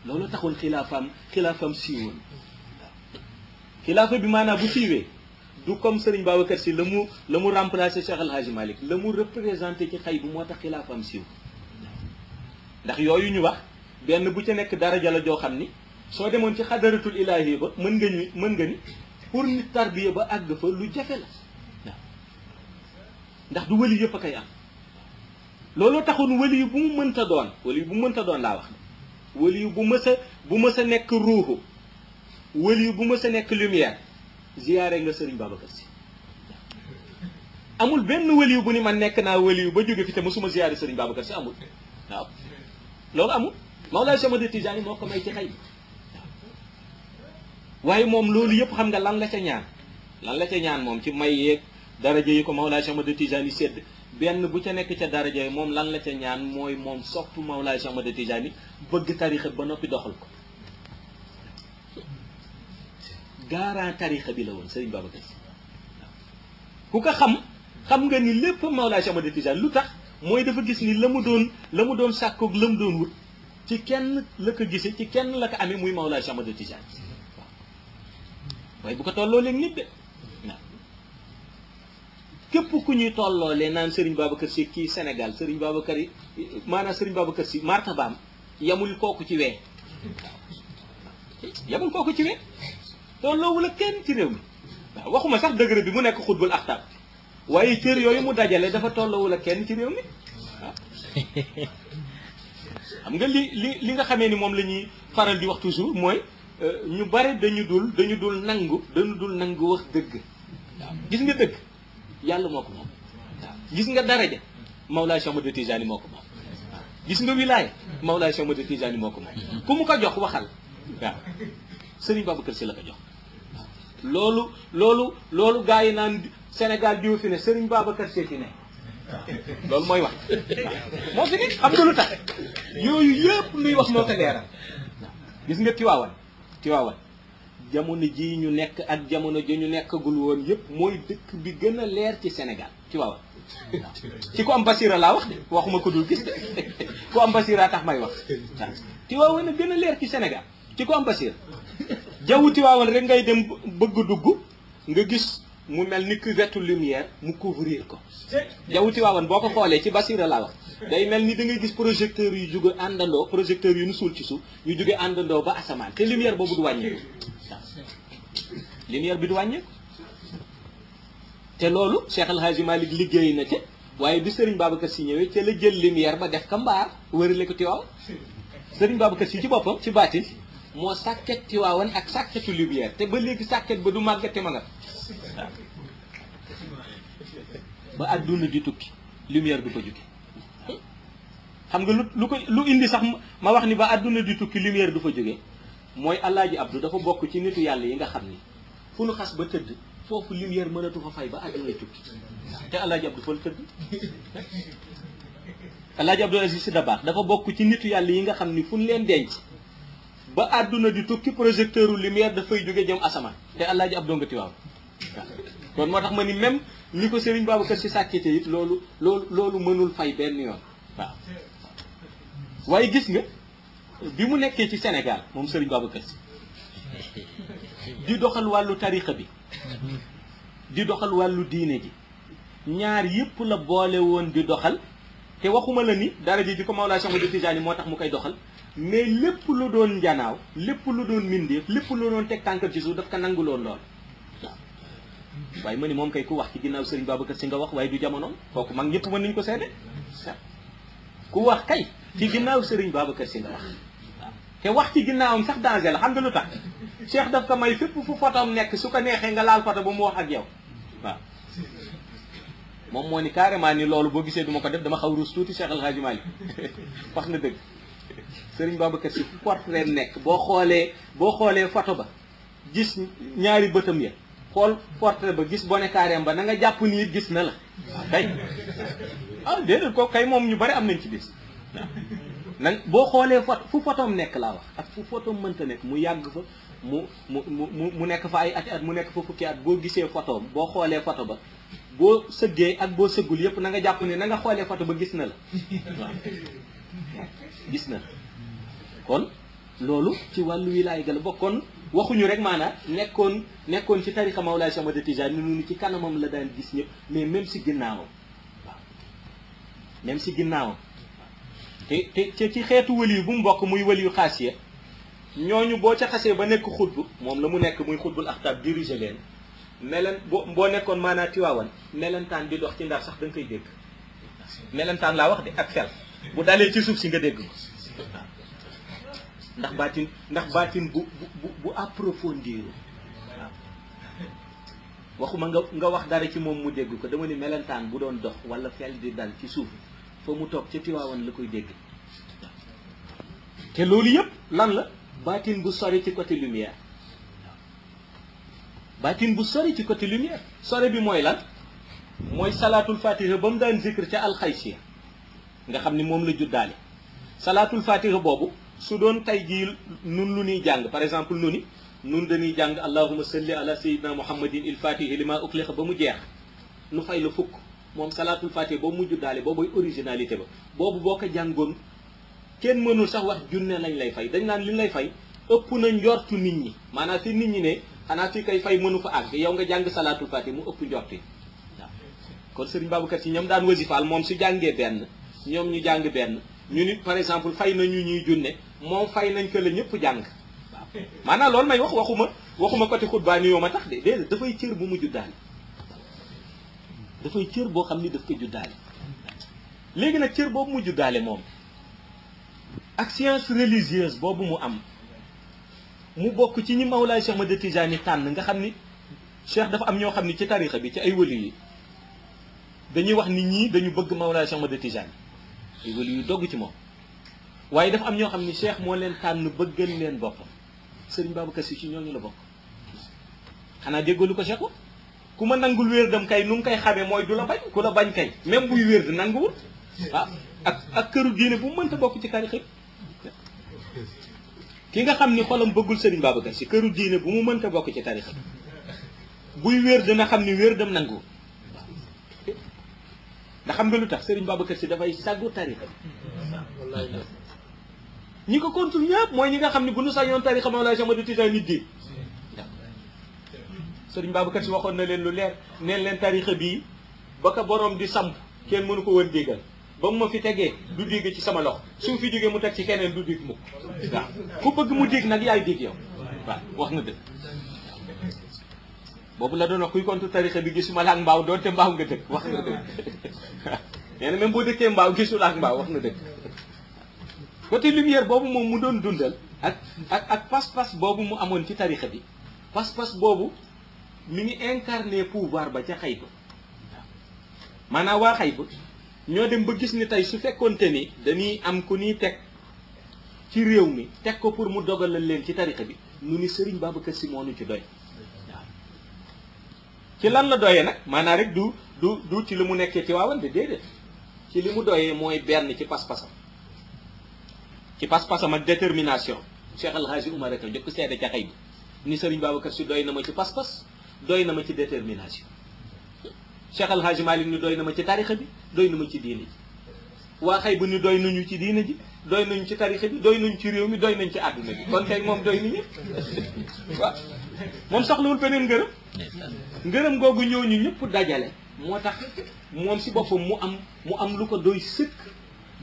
waaw loolu taxoon xilaafam siiwoon waaw xilaafa bi maanaam bu siiwee du comme Serigne Babacar Sy la mu remplacer Cheikh El Hadji Malick la mu représenté ci xay bu moo tax xilaafam siiw ndax yooyu ñu wax benn bu ca nekk daraja la joo xam ni soo demoon ci xadaratul ilaahi ba mën nga ni pour nit tarbiya ba àgg fa lu jafe la waaw ndax du wali yëpp a koy am looloo taxoon wali yu bu mu mënta doon laa wax wali yu bu mës a nekk ruuxu wali yu bu mës a nekk lumière ziyaare nga Serigne Babacar Sy amul benn waliyu bu ni man nekk naa waliyu ba jóge fi te mosuma ziyaare Serigne Babacar Sy amul waaw loolu amul Mawlaay Cheikh Ahmad Tijaani moo ko may ci xay waaw waaye moom loolu yëpp xam nga lan la ca ñaan moom ci may yeeg daraja yi ko Mawlaay Cheikh Ahmad Tijaani sédd benn bu ca nekk ca daraja yi moom lan la ca ñaan mooy moom sopp Mawlaay Cheikh Ahmad Tijaani bëgg tarixa ba noppi doxal ko garant tarixa bi la woon Serigne Babacar Sy ku ko xam nga ni lépp Mawlaay Cheikh Ahmad Tijaani lu tax mooy dafa gis ni la mu doon sàkkoog la mu doon wut ci kenn la ko gisee ci kenn la ko amee muy Mawlaay Cheikh Ahmad Tidiane waaye bu ko tolloo léegi nit de waaw képp ku ñuy tolloolee naan Serigne Babacar Sy kii Sénégal Serigne Babacar yi maanaam Serigne Babacar Sy martabaam yamul kooku ci wee yamul kooku ci wee tolloowul ak kenn ci réew mi waaw waxuma sax degré bi mu nekk xutbul axtaab waaye cër yooyu mu dajale dafa tolloowul ak kenn ci réew mi waaw xam nga li nga xamee ni moom la ñuy faral di wax toujours mooy ñu bare dañu dul nangu wax dëgg waaw gis nga dëgg yàlla moo ko moom waaw gis nga daraja Mawlaay Cheikh Ahmad Tidiane moo ko moom waaw gis nga wilaaya Mawlaay Cheikh Ahmad Tidiane moo ko moom ku mu ko jox waxal waaw Serigne Babacar Sy la ko jox waaw loolu gars yi naan Sénégal diw fi ne Serigne Babacar Sy fi ne loolu mooy wax moo fi ne xam nga lu tax yooyu yëpp luy wax moo ko leeral gis nga Tiwaawan jamono ji ñu nekk ak jamono ji ñu nekkagul woon yëpp mooy dëkk bi gën a leer ci Sénégal Tiwaawan ci ko am basira laa wax de waxuma ko dul gis de ku am basira tax may wax waaw Tiwaawan a gën a leer ci Sénégal ci ko am basira jawwu Tiwaawan rek ngay dem bëgg dugg nga gis mu mel ni cuvette lumière mu couvrir ko jawwu Tiwaawan boo ko xoolee ci basira laa wax day mel ni da ngay gis projecteur yu jóge àndandoo projecteur yu nu suul ci suuf ñu jóge àndandoo ba asamaan te lumière boobu du wàññeeku waaw lumière bi du wàññeeku te loolu Cheikh El Hadji Malick liggéey na ca waaye bi Serigne Babacar Sy ñëwee ca la jël lumière ba def ka mbaar wërale ko Tiwaawan Serigne Babacar Sy ci boppam ci baatin moo sàkket Tiwaawan ak sàkketu lumière te ba léegi sàkket ba du màggate ma nga waaw ba àdduna di tukki lumière du ko jóge xam nga lu indi sax ma wax ni ba àdduna di tukki lumière du fa jóge mooy Alaaji Abdou dafa bokk ci nitu yàlla yi nga xam ni fu nu xas ba tëdd foofu lumière mënatu fa fay ba àdduna tukki te Alaaji Abdou fa la tëdd Alaaji Abdou Aziz Sy Dabakh dafa bokk ci nitu yàlla yi nga xam ni fu nu leen denc ba àdduna di tukki projecteur lumière dafay jóge jëm asamaan te Alaaji Abdou nga Tiwaawan kon moo tax ma ni même ni ko Serigne Babacar Sy sàkkite it loolu mënul fay benn yoon waaw waaye gis nga bi mu nekkee ci Sénégal moom Serigne Babacar Sy di doxal wàllu tarixa bi di doxal wàllu diine ji ñaar yëpp la boole woon di doxal te waxuma la ni dara ji di ko Mawlaay Cheikh Ahmad Tidiane moo tax mu koy doxal mais lépp lu doon njanaaw lépp lu doon mindeef lépp lu doon teg tànkal ci suuf daf ko nanguloon lool waaw waaye ma ni moom kay ku wax ci ginnaaw Serigne Babacar Sy nga wax waaye du jamonoom kooku mag ñëpp mën nañu ko seede ku wax kay ci ginnaaw Serigne Babacar Sy nga wax waaw te wax ci ginnaawam sax danger la xam nga lu tax Cheikh daf ko may fépp fu photom nekk su ko neexee nga laal photo ba mu wax ak yow waaw moom moo ni carrément ni loolu boo gisee duma ko def dama xaw ruus tuuti Cheikh El Hadji Malick wax na dëgg Serigne Babacar Sy fu portrait nekk boo xoolee photo ba gis ñaari bëtam ya xool portrait ba gis bone carrément ba na nga jàpp ni gis na la waaw kay déedéet ko kay moom ñu bari am nañ ci bis waaw nag boo xoolee fu photom nekk laa wax ak fu photom mënta nekk mu yàgg fa mu nekk fa ay ati at mu nekk fa fukki at boo gisee photom boo xoolee photo ba boo sëggee ak boo sëggul yëpp na nga jàpp ne na nga xoolee photo ba gis na la waaw gis na la kon loolu ci wàllu wilaay ga la bokkoon waxuñu rek maanaam nekkoon ci tarixa Mawlaay Cheikh Ahmad Tidiane ni ci kanamam la daan gis ñëpp mais même si ginnaawam waaw même si ginnaawam te ci xeetu wëli bu mu bokk muy wëli xaasiya ñooñu boo ca xasee ba nekk xutbu moom la mu nekk muy xutbul axtaab diriger leen boo nekkoon maanaam Tiwaawan melentaan di dox ci Ndar sax da nga koy dégg melentaan laa wax de ak fel bu dalee ci suuf si nga dégg ko ndax baatin bu approfondir waaw waxuma nga wax dara ci moom mu dégg ko dama ni melentaan bu doon dox wala fel di dal ci suuf fa mu toog ca Tiwaawan la koy dégg waaw te loolu yëpp lan la baatin bu sori ci côté lumière baatin bu sori ci côté lumière sori bi mooy lan mooy salaatul fatiha ba mu daan zikr ca alxaysiya nga xam ni moom la juddaale salaatul fatiha boobu su doon tey jii nun lu ñuy jàng par exemple nun dañuy jàng allahumma salli ala sayyidina muhammadin il fatihi li ma uxliqa ba mu jeex nu fay la fukk moom salaatul fatiha boobu mu juddaale boobu originalité ba boobu boo ko jàngoon kenn mënul sax wax junne lañ lay fay dañ naan li lay fay ëpp na njortu nit ñi maanaam fi nit ñi ne xanaa fi kay fay mënu fa àgg yow nga jàng salaatul faati mu ëpp njorti waaw kon sëriñ Babacar Si ñoom daan wasifaal moom su jàngee benn ñoom ñu jàng benn ñu nit par exemple fay nañu ñuy junne moom fay nañ ko la ñëpp jàng waaw maanaam loolu may wax waxuma côté xutbaa ni yow ma tax de déedéet dafay cër bu mu juddaale dafay cër boo xam ni daf ko juddaale léegi nag cër boobu mu juddaale moom ak science religieuse boobu mu am mu bokk ci ñi Mawlaay Cheikh Ahmad Tijaani tànn nga xam ni cheikh dafa am ñoo xam ni ci tarixa bi ci ay wali yi dañuy wax nit ñi dañu bëgg Mawlaay Cheikh Ahmad Tijaani ay wali yu dogg ci moom waaye dafa am ñoo xam ni cheikh moo leen tànn bëggal leen boppam sëriñ Babacar Si ci ñooñu la bokk xanaa déggoolu ko cheikh ku ma nangul wérdam kay nu mu koy xamee mooy du la bañ ku la bañ kay même buy wérd nanguwul ah ak këru diine bu mu mënta bokk ci tarixa bi ki nga xam ni xolam bëggul sëriñ Babacar Si këru diine bu mu mënta bokk ci tarixa bi buy wér dina xam ni wér dem nangu ndax xam nga lu tax sëriñ Babacar Si dafay sàggu tarixa bi ñi ko contre ñëpp mooy ñi nga xam ni bu nu sañoon tarixa Mawlaay Cheikh Ahmad Tijaani nit di sëriñ Babacar Si waxoon na leen lu leer neen leen tarixa bii ba ko borom di samp kenn mënu ko woon déggal ba mu ma fi tegee du dégg ci sama loxo su fi jógee mu teg ci keneen du dégg mukk waaw ku bëgg mu dégg nag yaay dégg yow waaw wax na dëgg boobu la doon wax kuy contre tarixa bi gisuma la ak mbaaw doonte mbaaw nga dëkk wax na dëgg nee na même boo dëkkee mbaaw gisul ak mbaaw wax na dëgg côté lumière boobu moom mu doon dundal ak pas-pas boobu mu amoon ci tarixa bi pas-pas boobu mi ngi incarné pouvoir ba ca xayba waaw maanaam waa xayba ñoo dem ba gis ni tey su fekkoonte ni dañuy am ku ñuy teg ci réew mi teg ko pour mu dogalal leen ci tarixa bi nu ni sëriñ Babacar Si moo nu ci doy waaw ci lan la doyee nag maanaam rek du ci li mu nekkee ci waawan de déedéet ci li mu doyee mooy benn ci pas-pasam ak détermination Cheikh Al Hadji Oumar rek njëkk seede ca xayba ni sëriñ Babacar Si doy na ma ci pas-pas doy na ma ci détermination Cheikh Al Hadji Malick ni doy na ma ci tarixa bi doy na ma ci diine ji waa xay bu ni doy nañu ci diine ji doy nañu ci tarixa bi doy nañu ci réew mi doy nañu ci àdduna bi kon kay moom doy ni ñëpp waaw moom soxlawul beneen ngërëm googu ñooñu ñëpp dajale moo tax moom si boppam mu am lu ko doy sëkk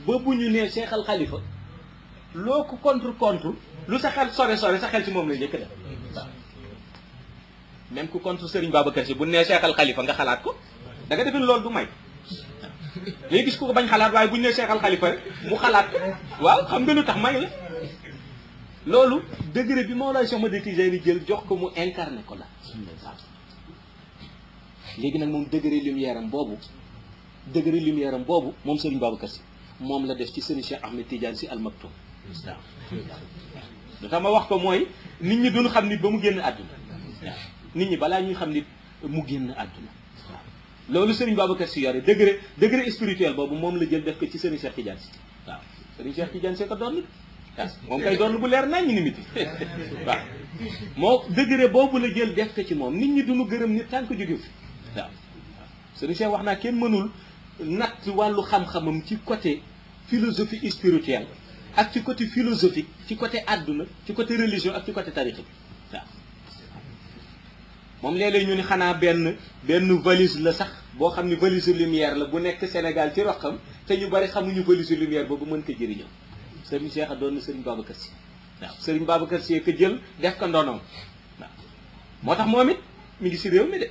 ba bu ñu nee Cheikh Al Khalifa loo ko contre lu sa xel sore sa xel ci moom la njëkk def waaw même ku contre Serigne Babacar Si bu nee Cheikh Al Khalifa nga xalaat ko da nga defe loolu du may léegi gis ku ko bañ xalaat waaye bu ñu nee Cheikh Al Khalifa rek mu xalaat ko waaw xam nga lu tax may la loolu degré bi Mawlaay Cheikh Ahmad Tijaani jël jox ko mu incarné ko la waaw léegi nag moom degré lumière am boobu moom Serigne Babacar Si moom la def ci Serigne Cheikh Ahmed Tidiane Si Al Maktoum waaw lu tax ma wax ko mooy nit ñi duñu xam nit ba mu génn àdduna waaw nit ñi balaa ñuy xam nit mu génn àdduna waaw loolu Serigne Babacar Si yore degré spirituel boobu moom la jël def ko ci Serigne Cheikh Tidiane Si waaw Serigne Cheikh Tidiane Si ko doon waaw moom kay doon bu leer nañ ñu ni miti waaw moo degré boobu la jël def ko ci moom nit ñi duñu gërëm nit tant que jóge fi waaw Serigne Cheikh wax naa kenn mënul natt wàllu xam-xamam ci côté philosophie spirituelle ak ci côté philosophique ci côté àdduna ci côté religion ak ci côté tarixa bi waaw moom léeg-léeg ñu ni xanaa benn valise la sax boo xam ni valise lumière la bu nekk Sénégal ci roxam te ñu bari xamuñu valise lumière boobu mën ko jëriñoo Serigne Cheikh a doon na Serigne Babacar Si waaw Serigne Babacar Si ko jël def ko ndonoom waaw moo tax moom it mi ngi si réew mi de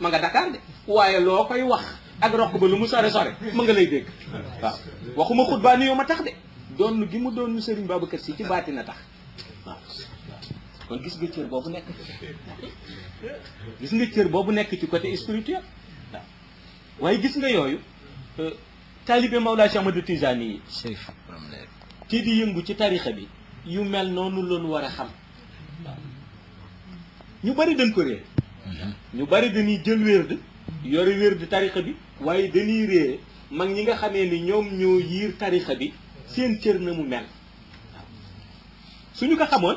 ma nga Dakar de waaye loo koy wax ak roq ba lu mu sore ma nga lay dégg waaw waxuma xutbaa ni yow ma tax de doon gi mu doon Serigne Babacar Si ci baati na tax waaw kon gis nga cër boobu nekk ci côté spirituel waaw waaye gis nga yooyu taalibe Mawlaay Cheikh Ahmad Tijaani yi kii di yëngu ci tarixa bi yu mel noonu loonu war a xam waaw ñu bari dañ ko réer ñu bari dañuy jël wérd yore wérd tarixa bi waaye dañuy réere mag ñi nga xamee ni ñoom ñoo yiir tarixa bi seen cër na mu mel waaw suñu ko xamoon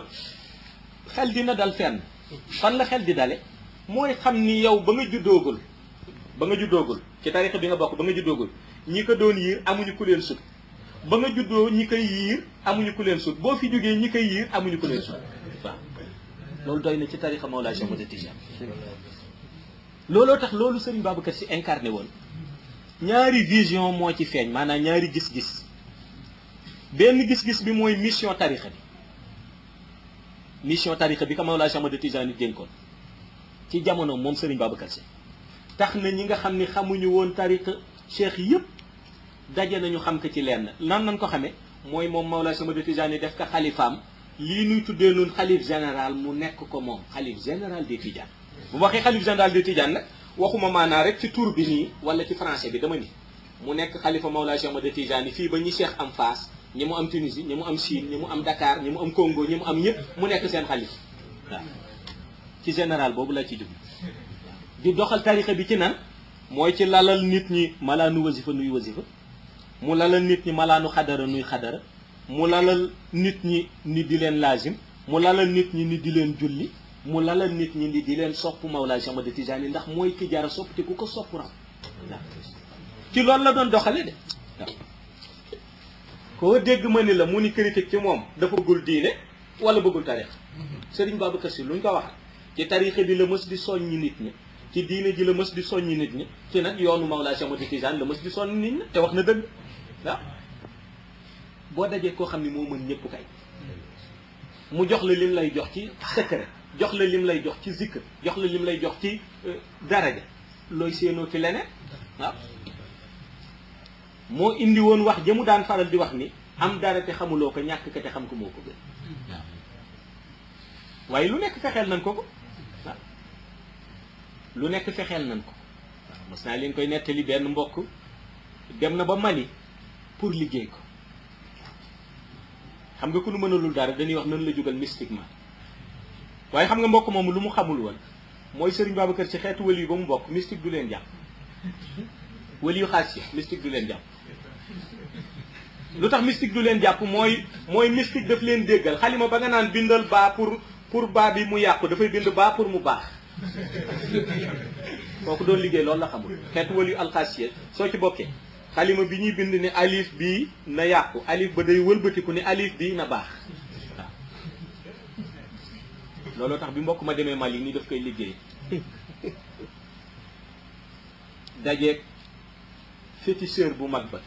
xel dina dal fenn fan la xel di dale mooy xam ni yow ba nga juddoogul ci tarixa bi nga bokk ba nga juddoogul ñi ko doon yiir amuñu ku leen sut ba nga juddoo ñi koy yiir amuñu ku leen sut boo fi jógee ñi koy yiir amuñu ku leen sut waaw loolu doy na ci tarixa Mawlaay Cheikh Ahmad Tijaan looloo tax loolu Serigne Babacar Sy incarné woon ñaari vision moo ci feeñ maanaam ñaari gis-gis benn gis-gis bi mooy mission tarixa bi ka Mawlaay Cheikh Ahmad Tijaan yi dénkoon ci jamono moom Serigne Babacar Sy tax na ñi nga xam ni xamuñu woon tarixa cheikh yëpp daje nañu xam ko ci lenn nan nañ ko xamee mooy moom Mawlaay Cheikh Ahmad Tijaan yi def ko xalifaam lii nuy tuddee noonu xalif général mu nekk ko moom xalif général des Tidiane bu waxee xalif général des Tidiane nag waxuma maanaa rek ci tur bi nii wala ci français bi dama ni mu nekk xalifa Mawlaay Cheikh Ahmad Tijaan yi fii ba ñi cheikh am Fass ñi mu am Tunisie ñi mu am Chine ñi mu am Dakar ñi mu am Congo ñi mu am ñëpp mu nekk seen xalif waaw ci général boobu la ci jublu di doxal tarixa bi ci nan mooy ci lalal nit ñi malaanu wasifa nuy wasifa mu lalal nit ñi malaanu xadara nuy xadara mu lalal nit ñi ni di leen laazim mu lalal nit ñi ni di leen julli mu lalal nit ñi ni di leen sopp Mawlaay Cheikh Ahmad Tijaan yi ndax mooy ki jara sopp te ku ko sopp raw ci loolu la doon doxale de waaw koo dégg ma ni la mu ni critique ci moom dafa bëggul diine wala bëggul tarix Serigne Babacar Sy luñ ko wax ci tarixe bi la mës di soññi nit ñi ci diine ji la mës di soññi nit ñi ci nag yoonu Mawlaay Cheikh Ahmad Tijaan la mës di soññi nit ñi te wax na dëgg waaw boo dajee koo xam ne moo mën ñëpp kay mu jox la lim lay jox ci secret jox la lim lay jox ci zikr jox la lim lay jox ci daraja looy séenoo ci leneen waaw moo indi woon wax jëmu daan faral di wax ni am dara te xamuloo ko ñàkk ka te xam ko moo ko gën waaw waaye lu nekk fexeel nañ ko ko waaw lu nekk fexeel nañ ko waaw mos naa leen koy nettali benn mbokk dem na ba Mali pour liggéey ko xam nga ku nu mënalul dara dañuy wax nan la jógal mystiquement waaye xam nga mbokk moomu lu mu xamul woon mooy Serigne Babacar Sy xeetu wali yu ba mu bokk mystique du leen jàpp wali yu xaas yi mystique du leen jàpp lu tax mystique du leen jàpp mooy mystique daf leen déggal xalima ba nga naan bindal baa pour baa bi mu yàqu dafay bind baa pour mu baax kooku doon liggéey loolu la xamul xeetu wali yu alxaasiya soo ci bokkee xalima bi ñuy bind ni alif bii na yàqu alif ba day wëlbatiku ni alif bii na baax waaw looloo tax bi mbokk ma demee Mali ni daf koy liggéey dajeeg féticheur bu mag ba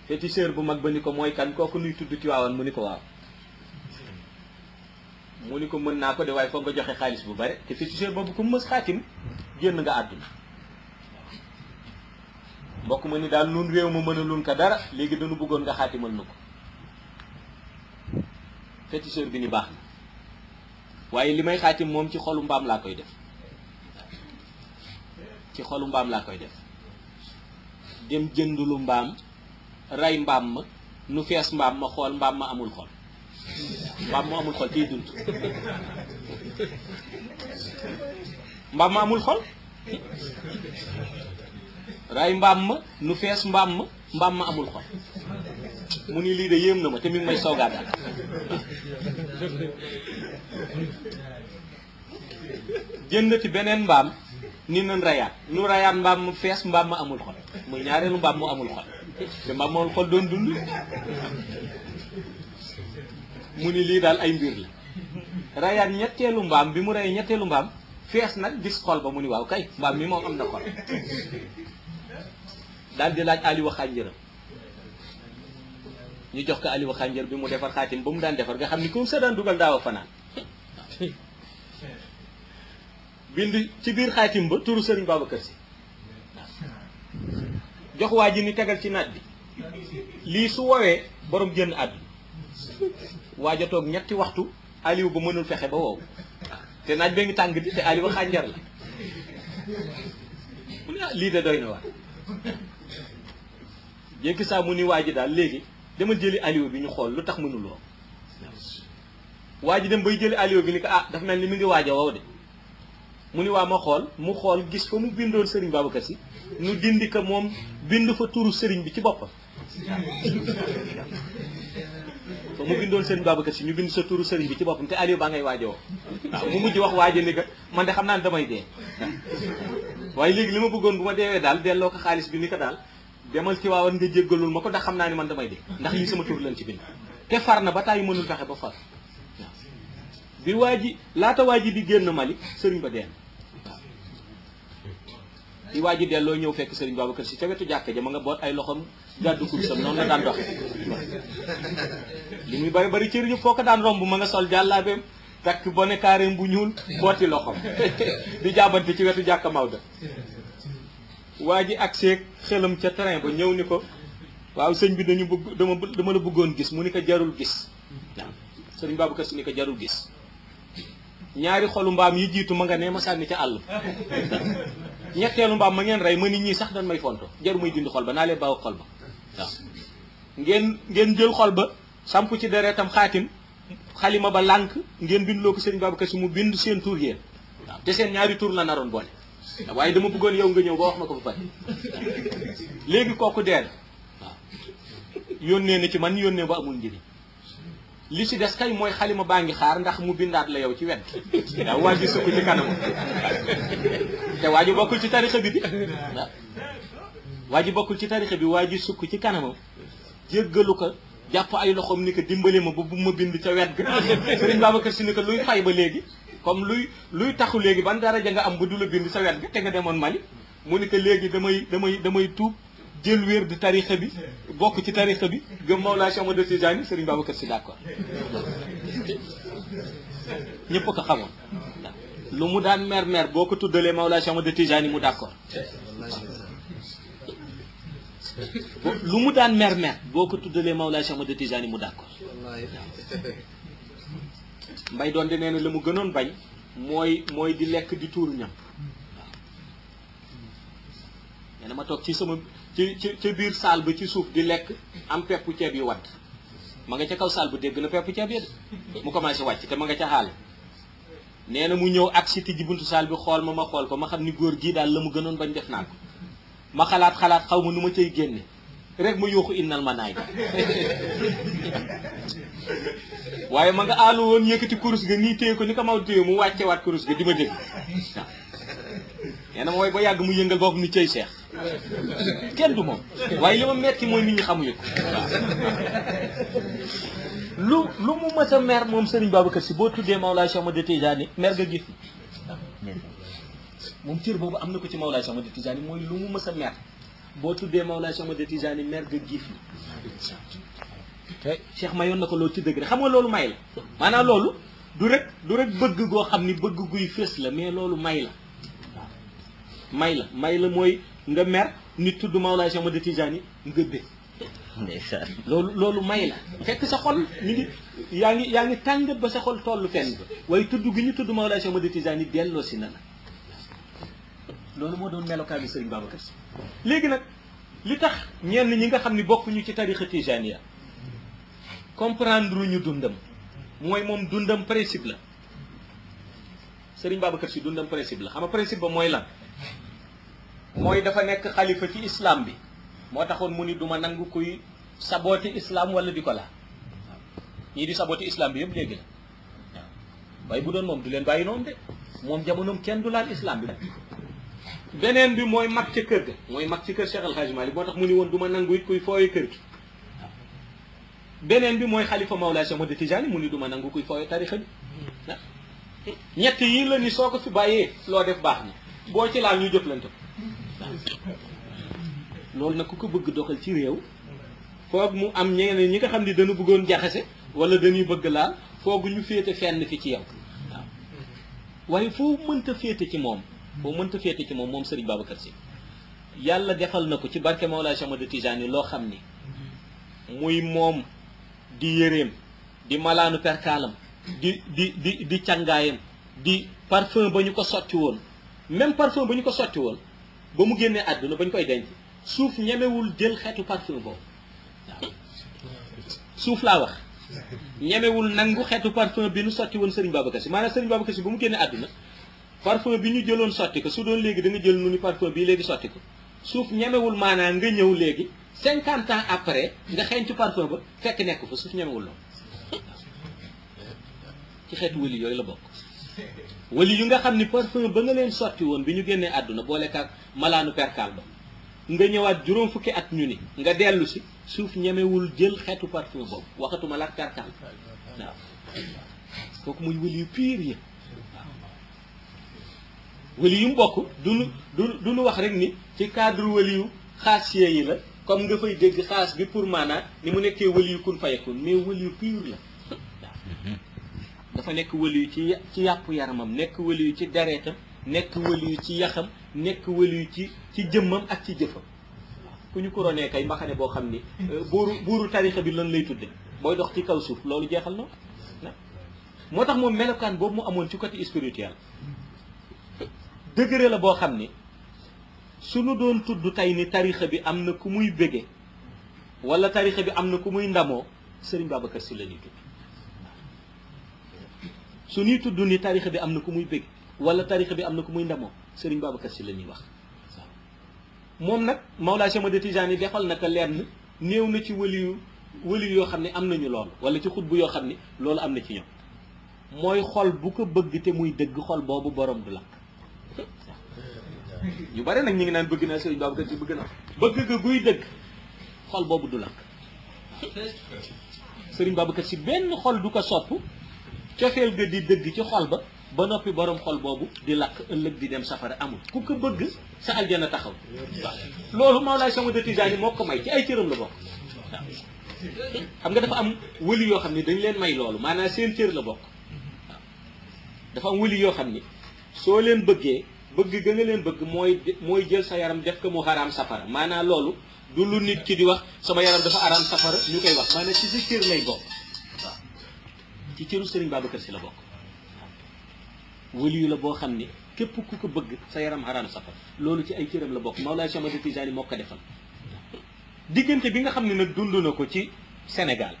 féticheur bu mag ba ni ko mooy kan kooku nuy tudd Tiwaawan mu ni ko waaw mu ni ko mën naa ko de waaye foog nga joxe xaalis bu bare te féticheur boobu ku mës xaatim génn nga àdduna mbokk ma ni daal nun réew ma mën a lun ko dara léegi dañu bëggoon nga xaatimal na ko féticheur bi ni baax na waaye li may xaatim moom ci xolu mbaam laa koy def ci xolu mbaam laa koy def dem jënd lu mbaam rey mbaam ma nu fees mbaam ma xool mbaam ma amul xol mbaam ma amul xol ciy dund mbaam ma amul xol ray mbaam ma nu fees mbaam ma amul xol mu ni lii de yéem na ma te mi ngi may soogaa daal jëndati beneen mbaam ni nan rayaat nu rayaat mbaam ma fees mbaam ma amul xol muy ñaareelu mbaam mu amul xol te mbaam ma amul xol doon dund mu ni lii daal ay mbir la rayaat ñetteelu mbaam bi mu rey ñetteelu mbaam fees nag gis xol ba mu ni waaw kay mbaam mi moom am na xol daal di laaj Aliou Xànjëram ñu jox ko Aliou Xànjër bi mu defar xaatim ba mu daan defar nga xam ni comme sa daan dugal daaw a fanaan bind ci biir xaatim ba turu Serigne Babacar Sy jox waa ji ni tegal ci naaj bi lii su woowee borom génn àdduna waaja toog ñetti waxtu Aliou ba mënul fexe ba wow te naaj bee ngi tàng di te Aliou Xànjër la mu ne lii de doy na waar jékki saa mu ni waa ji daal léegi demal jëli Aliou bi ñu xool lu tax mënuloo waa ji dem bay jëli Aliou bi ni ko dafa mel ni mi ngi waaj a wow de mu ni waa ma xool mu xool gis fa mu bindoon Serigne Babacar Sy nu dindi ko moom bind fa turu Serigne bi ci boppam fa mu bindoon Serigne Babacar Sy ñu bind sa turu Serigne bi ci boppam te Aliou baa ngay waaj a wow waaw mu mujj wax waaja ni ko man de xam naa ne damay dee waaye léegi li ma bëggoon bu ma deewee daal delloo ko xaalis bi ni ko daal demal ci waawan nga jéggalul ma ko ndax xam naa ni man damay dee ndax lii sama tur lañ ci bind te far na ba tàyyi mënul fexe ba far waaw bi waa ji laata waa ji di génn Mali sëriñ ba deen waaw bi waa ji delloo ñëw fekk sëriñ Babacar Si ca wetu jàkka ja ma nga boot ay loxoom gàddu kursam noonu la daan doxe li muy bari bari cër yëpp foo ko daan romb ma nga sol jàllaabeem takk bone kaareem bu ñuul booti loxoom di jaabante ci wetu jàkka Maodo waa ji ak seeg xelam ca terrain ba ñëw ni ko waaw sëñ bi dañu bëgg dama la bëggoon gis mu ni ko jarul gis waaw sëriñ Babacar Si ni ko jarul gis ñaari xolu mbaam yi jiitu ma nga ne ma sànni ca àll ñetteelu mbaam ma ngeen rey ma nit ñi sax dañ may fonto jaru may dindi xol ba naa leen baaw xol ba waaw ngeen jël xol ba samp ci deretam xaatim xalima ba lànk ngeen bindloo ko sëriñ Babacar Si mu bind seen tur yéen waaw te seen ñaari tur la naroon boole waaye dama bëggoon yow nga ñëw ba wax ma ko ba pare léegi kooku dee na waaw yónnee na ci man yónnee ba amul njëriñ li ci des kay mooy xalima baa ngi xaar ndax mu bindaat la yow ci wet waaw waa ji sukk ci kanam te waa ji bokkul ci tarixa bi waaw waa ji bokkul ci tarixa bi waa ji sukk ci kanamam jéggalu ko jàpp ay loxoom ni ko dimbali ma ba bu ma bind ca wet ga sëriñ Babacar Si ni ko luy fay ba léegi comme luy taxu léegi ban daraja nga am ba du la bind sa wet ga te nga demoon Mali mu ni ko léegi damay tuub jël wér di tarixa bi bokk ci tarixa bi gëm Mawlaa Cheikh Ahmad Tijaani sëriñ Babacar Si d'accord ñëpp ko xamoon lu mu daan mer boo ko tuddalee Mawlaa Cheikh Ahmad Tijaani mu d'accord lu mu daan mer boo ko tuddalee Mawlaa Cheikh Ahmad Tijaani mu d'accord mbay doon de nee na la mu gënoon bañ mooy di lekk di tuuru ñam waaw nee na ma toog ci sama ci biir saal ba ci suuf di lekk am peppu ceeb yu wadd ma nga ca kaw saal ba dégg na peppu ceeb yi de mu commencé wàcc te ma nga ca xaal nee na mu ñëw ak si tijji buntu saal bi xool ma xool ko ma xam ni góor gii daal la mu gënoon bañ def naa ko ma xalaat xaw ma nu ma cay génne rek ma yuuxu innal ma naay waaye ma nga aalu woon yëkkati kurus ga nii téye ko ni ko Maodo téye mu wàcce waat kurus ga di ma dégg waaw nee na ma wooy ba yàgg mu yëngal bopp ni cëy seex kenn du moom waaye li ma metti mooy nit ñi xamuñu ko lu mu mës a mer moom Serigne Babacar Si boo tuddee Mawlaa Cheikh Ahmad Tijaani mer nga gis moom cër boobu am na ko ci Mawlaa Cheikh Ahmad Tijaani mooy lu mu mës a mer boo tuddee Mawlaa Cheikh Ahmad Tijaani mer nga gis Cheikh mayoon na ko loolu ci dëgg rek xam nga loolu may la maanaam loolu du rek bëgg goo xam ni bëgg guy fës la mais loolu may la may la mooy nga mer nit tudd Mawlaa Cheikh Ahmad Tijaani nga bëgg loolu may la fekk sa xol mi ngi yaa ngi tàngat ba sa xol tollu fenn ba waaye tudd gi ñu tudd Mawlaa Cheikh Ahmad Tijaani delloo si na la loolu moo doon melokaanu Serigne Babacar Si léegi nag li tax ñenn ñi nga xam ni bokkuñu ci tarixa Tijaaniya comprendre ñu dundam mooy moom dundam principe la Serigne Babacar Si dundam principe la xam nga principe ba mooy lan mooy dafa nekk xalifa ci islam bi moo taxoon mu ni duma nangu kuy sabooti islam wala di ko laa ñii di sabooti islam bi yëpp léegi la waaw waaye bu doon moom du leen bàyyi noonu de moom jamonoom kenn du laal islam bi la beneen bi mooy mag ca kër ga mooy mag ci kër Cheikh El Hadj Malick moo tax mu ni woon du ma nangu it kuy fooye kër gi beneen bi mooy xalifa Mawlaa Cheikh Ahmad Tijaani mu ni du ma nangu kuy fooye tarixa bi ñett yi la ni soo ko fi bàyyee loo def baax na boo ci laal ñu jëflante ko loolu nag ku ko bëgg doxal ci réew foog mu am ñeneen ñi nga xam ni dañu bëggoon jaxase wala dañuy bëgg laal foogu ñu féete fenn fi ci yow waaw waaye foo mënta féete ci moom moom Serigne Babacar Si yàlla defal na ko ci barke Mawlaa Cheikh Ahmad Tijaani loo xam ni muy moom di yëreem di malaanu perkaalam di càngaayam di parfum ba ñu ko sotti woon même parfum ba ñu ko sotti woon ba mu génnee àdduna ba ñu koy denc suuf ñemewul jël xeetu parfum boobu waaw suuf laa wax ñemewul nangu xeetu parfum bi nu sotti woon Serigne Babacar Si maanaam Serigne Babacar Si ba mu génnee àdduna parfum bi ñu jëloon sotti ko su doon léegi da nga jël nu ni parfum bii léegi sotti ko suuf ñemewul maanaam nga ñëw léegi 50 ans après nga xeeñtu parfum ba fekk nekk fa suuf ñemewul loolu ci xeetu wëli yooyu la bokk wëli yu nga xam ni parfum ba nga leen sotti woon bi ñu génnee àdduna boole kaak malaanu perkaal ba nga ñëwaat juróom fukki at ñu ni nga dellu si suuf ñemewul jël xeetu parfum boobu waxatuma la karkaal waaw kooku muy wëli yu pire yi wëli yu mu bokk duñu wax rek ni ci cadre wëli yu xaasiye yi la comme nga fay dégg xaas bi pour maanaam ni mu nekkee wëli yu kun fayakun mais wëli yu pire la waaw dafa nekk wëli yu ci yàpp yaramam nekk wëli yu ci dereetam nekk wëli yu ci yaxam nekk wëli yu ci jëmmam ak ci jëfam ku ñu couronné kay mbaxane boo xam ni buuru tarixa bi lan lay tudde booy dox ci kaw suuf loolu jeexal na moo tax moom melokaan boobu mu amoon ci côté spirituel degré la boo xam ni suñu doon tudd tey ni tarixa bi am na ku muy bége wala tarixa bi am na ku muy ndamoo Serigne Babacar Sy la ñuy tudd su ñuy tudd ni tarixa bi am na ku muy bége wala tarixa bi am na ku muy ndamoo Serigne Babacar Sy la ñuy wax moom nag Mawlaa Cheikh Ahmad Tijaani defal naka lenn néew na ci wëli yoo xam ne am nañu loolu wala ci xutbu yoo xam ne loolu am na ci ñoom mooy xol bu ko bëgg te muy dëgg xol boobu borom du lakk ñu bare nag ñu ngi naan bëgg naa Serigne Babacar Sy bëgg ga guy dëgg xol boobu du lakk Serigne Babacar Sy benn xol du ko sopp cofeel ga di dëgg ci xol ba noppi borom xol boobu di lakk ëllëg di dem safara amul ku ko bëgg sa aljana taxaw waaw loolu Mawlaay Cheikh Ahmad Tijaani moo ko may ci ay cëram la bokk waaw xam nga dafa am wëli yoo xam ne dañ leen may loolu maanaam seen cër la bokk waaw dafa am wëli yoo xam ni soo leen bëggee bëgg ga nga leen bëgg mooy jël sa yaram def ko mu xaraam safara maanaam loolu du lu nit ki di wax sama yaram dafa xaraam safara ñu koy wax maanaam ci sa cër lay bokk waaw ci cëru Serigne Babacar Sy la bokk wëli yu la boo xam ni képp ku ko bëgg sa yaram xaraam safara loolu ci ay cëram la bokk Mawlaay Cheikh Ahmad Tijaani moo ko defal diggante bi nga xam ne nag dund na ko ci Sénégal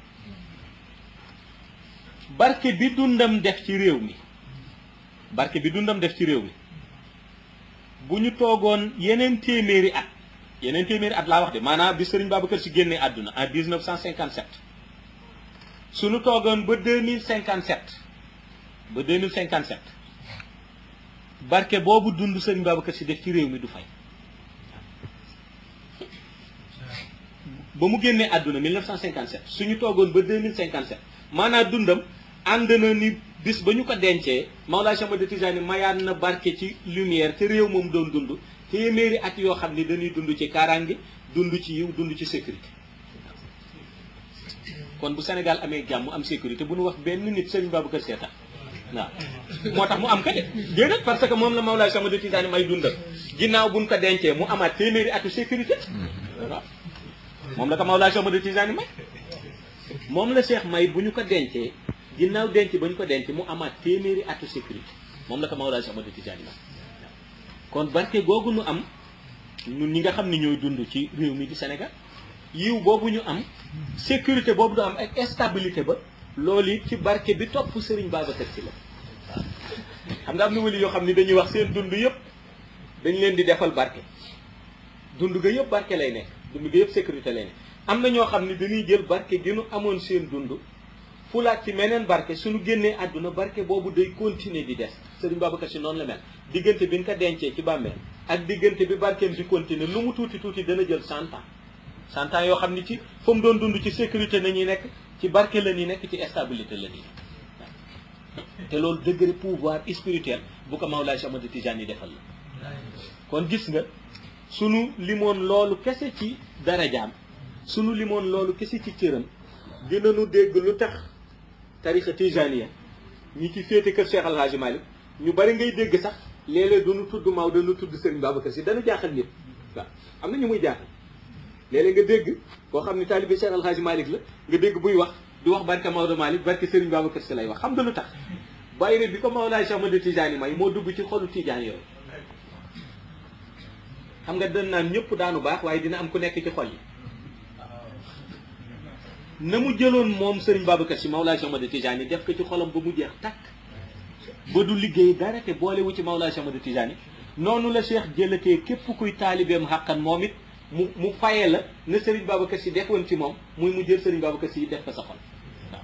barke bi dundam def ci réew mi bu ñu toogoon yeneen téeméeri at laa wax de maanaam bi Serigne Babacar Sy génnee àdduna en 1957 suñu toogoon ba 2057 barke boobu dund Serigne Babacar Sy def ci réew mi du fay ba mu génnee àdduna 1957 suñu toogoon ba 2057 maanaam dundam ànd na ni bis ba ñu ko dencee Mawlaa Cheikh Ahmad Tijaani mayaan na barke ci lumière te réew moom doon dund téeméeri at yoo xam ni dañuy dund ci kaaraange dund ci yiw dund ci sécurité kon bu Sénégal amee jàmm am sécurité bu nu wax benn nit Serigne Babacar Sy tax waaw moo tax mu am ka de déedéet parce que moom la Mawlaa Cheikh Ahmad Tijaani may dundal ginnaaw buñ ko dencee mu amaat téeméeri atu sécurité waaw moom la ko Mawlaa Cheikh Ahmad Tijaani may moom la Cheikh may bu ñu ko dencee ginnaaw denc ba ñu ko denc mu amaat téeméeri atu sécurité moom la ko Mawlaa Cheikh Ahmad Tijaani may kon barke googu nu am ñun ñi nga xam ne ñooy dund ci réew mi di Sénégal yiw boobu ñu am sécurité boobu du am ak stabilité ba loolu it ci barke bi topp Serigne Babacar Sy la waaw xam nga am na wali yoo xam ni dañuy wax seen dund yëpp dañ leen di defal barke dund ga yëpp barke lay nekk dund ga yëpp sécurité lay nekk am na ñoo xam ne dañuy jël barke gi nu amoon seen dund fulaat ci meneen barke suñu génnee àdduna barke boobu day continuer di des Serigne Babacar Sy noonu la mel diggante bi nga ko dencee ci bàmmeel ak diggante bi barkeem di continuer lu mu tuuti tuuti dana jël 100 ans yoo xam ni ci fa mu doon dund ci sécurité la ñuy nekk ci barke la ñuy nekk ci stabilité la ñuy nekk te loolu degré pouvoir spirituel bu ko Mawlaay Cheikh Ahmad Tijaani defal la kon gis nga sunu limoon loolu kese ci darajaam sunu limoon loolu kese ci cëram dinañu dégg lu tax tarixa tijaaniya ñi ci féete kër Cheikh Al Hadji Malick ñu bari ngay dégg sax léeg-léeg duñu tudd Maodo dañu tudd Serigne Babacar Sy dana jaaxal nit waaw am na ñu muy jaaxal léeg-léeg nga dégg koo xam ne taalibe Cheikh Al Hadji Malick la nga dégg buy wax di wax barke Maodo Malick barke Serigne Babacar Sy lay wax xam nga lu tax bàyyi ne bi ko Mawlaay Cheikh Ahmad Tijaani may moo dugg ci xolu tijaan yooyu xam nga dañ naan ñëpp daanu baax waaye dina am ku nekk ci xol yi na mu jëloon moom Serigne Babacar Sy Mawlaay Cheikh Ahmad Tijaani def ko ci xolam ba mu jeex takk ba du liggéey dara te boolewu ci Mawlaay Cheikh Ahmad Tijaani noonu la Cheikh jëlatee képp kuy taalibeem xàqan moom it mu fayee la na Serigne Babacar Sy defoon ci moom muy mu jël Serigne Babacar Sy def ko sa xol waaw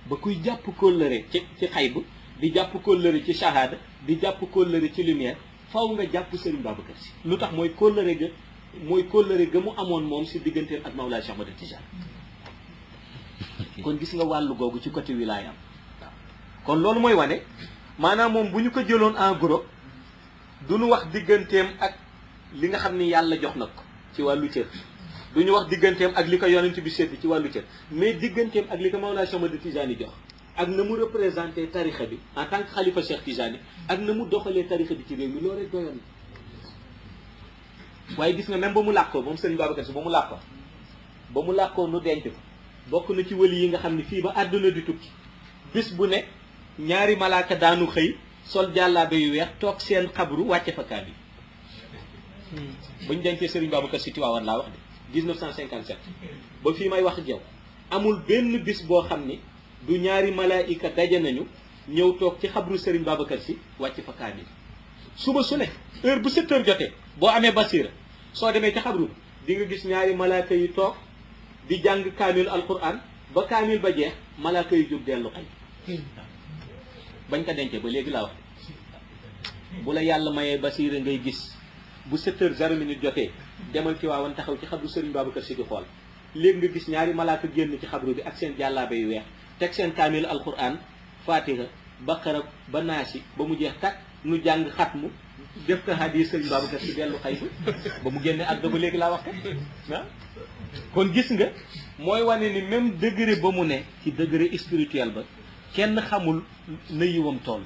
ba kuy jàpp kóllëre ci xayb di jàpp kóllëre ci shahada di jàpp kóllëre ci lumière faw nga jàpp Serigne Babacar Sy lu tax mooy kóllëre ga mu amoon moom si digganteem ak Mawlaay Cheikh Ahmad Tijaan kon gis nga wàllu googu ci côté wilaayam waaw kon loolu mooy wane maanaam moom bu ñu ko jëloon en gros du ñu wax digganteem ak li nga xam ni yàlla jox na ko ci wàllu cër du ñu wax digganteem ak li ko yonent bi sédd ci wàllu cër mais digganteem ak li ko Mawlaay Cheikh Ahmad Tijaan yi jox ak na mu représenté tarixa bi en tant que xalifa Cheikh Tijaan ak na mu doxalee tarixa bi ci réew mi loolu rek doyoon na waaye gis nga même ba mu làkkoo moom Serigne Babacar Sy ba mu làkkoo nu denc ko bokk na ci wëli yi nga xam ne fii ba àdduna di tukki bis bu ne ñaari malaaka daanu xëy sol jàllaabe yu weex toog seen xabru wàcce fa kaamil bañ dencee Serigne Babacar Sy Tiwaawan laa wax de 1957 ba fii may wax ak yow amul benn bis boo xam ni du ñaari malaayika daje nañu ñëw toog ci xabru Serigne Babacar Sy wàcc fa kaamil suba su ne heure bu 7 heures jotee boo amee basira soo demee ci xabru di nga gis ñaari malaaka yi toog di jàng kaamil alquran ba kaamil ba jeex malaaka yi jóg dellu xëy bañ ko dencee ba léegi laa wax bu la yàlla mayee basira ngay gis bu 7 heures 0 minute jotee demal ci waawan taxaw ci xabru Serigne Babacar Sy di xool léegi nga gis ñaari malaaka génn ci xabru bi ak seen jàllaabe yu weex teg seen kaamil alquran fatiha baqara ba naasi ba mu jeex takk nu jàng xatmu def ko hadiya Serigne Babacar Sy dellu xay ba mu génne ak ba léegi laa wax ko kon gis nga mooy wane ni même degré ba mu ne ci degré spirituel ba kenn xamul na yiwam toll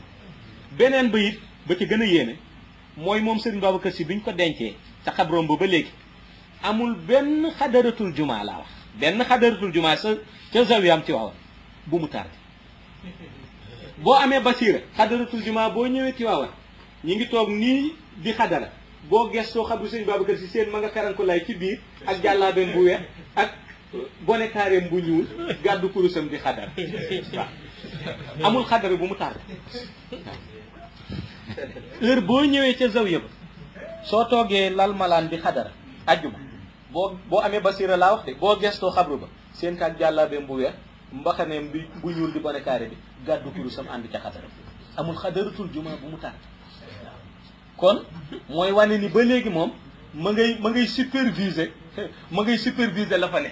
beneen ba it ba ci gën a yéene mooy moom Serigne Babacar Sy biñ ko dencee ca xabroom ba léegi amul benn xadaratul jumaa laa wax benn xadaratul jumaa sa ca zawiyam ci waawan bu mu tardé boo amee basira xadaratul jumaa boo ñëwee ci waawan ñi ngi toog nii di xadara boo gestoo xabru Serigne Babacar Sy seen ma nga karanko lay ci biir ak jàllaabeem bu weex ak bonekaareem bu ñuul gàddu kurusam di xadara waaw amul xadara bu mu tardé heure boo ñëwee ca zawiya ba soo toogee lal malaan di xadara ajjuma boo amee basira laa wax de boo gestoo xabru ba seen kaak jàllaabeem bu weex mbaxaneem bi bu ñuul di bonekaare bi gàddu kurusam ànd ca xadara amul xadaratul juma bu mu tardé kon mooy wane ni ba léegi moom ma ngay superviser la fa ne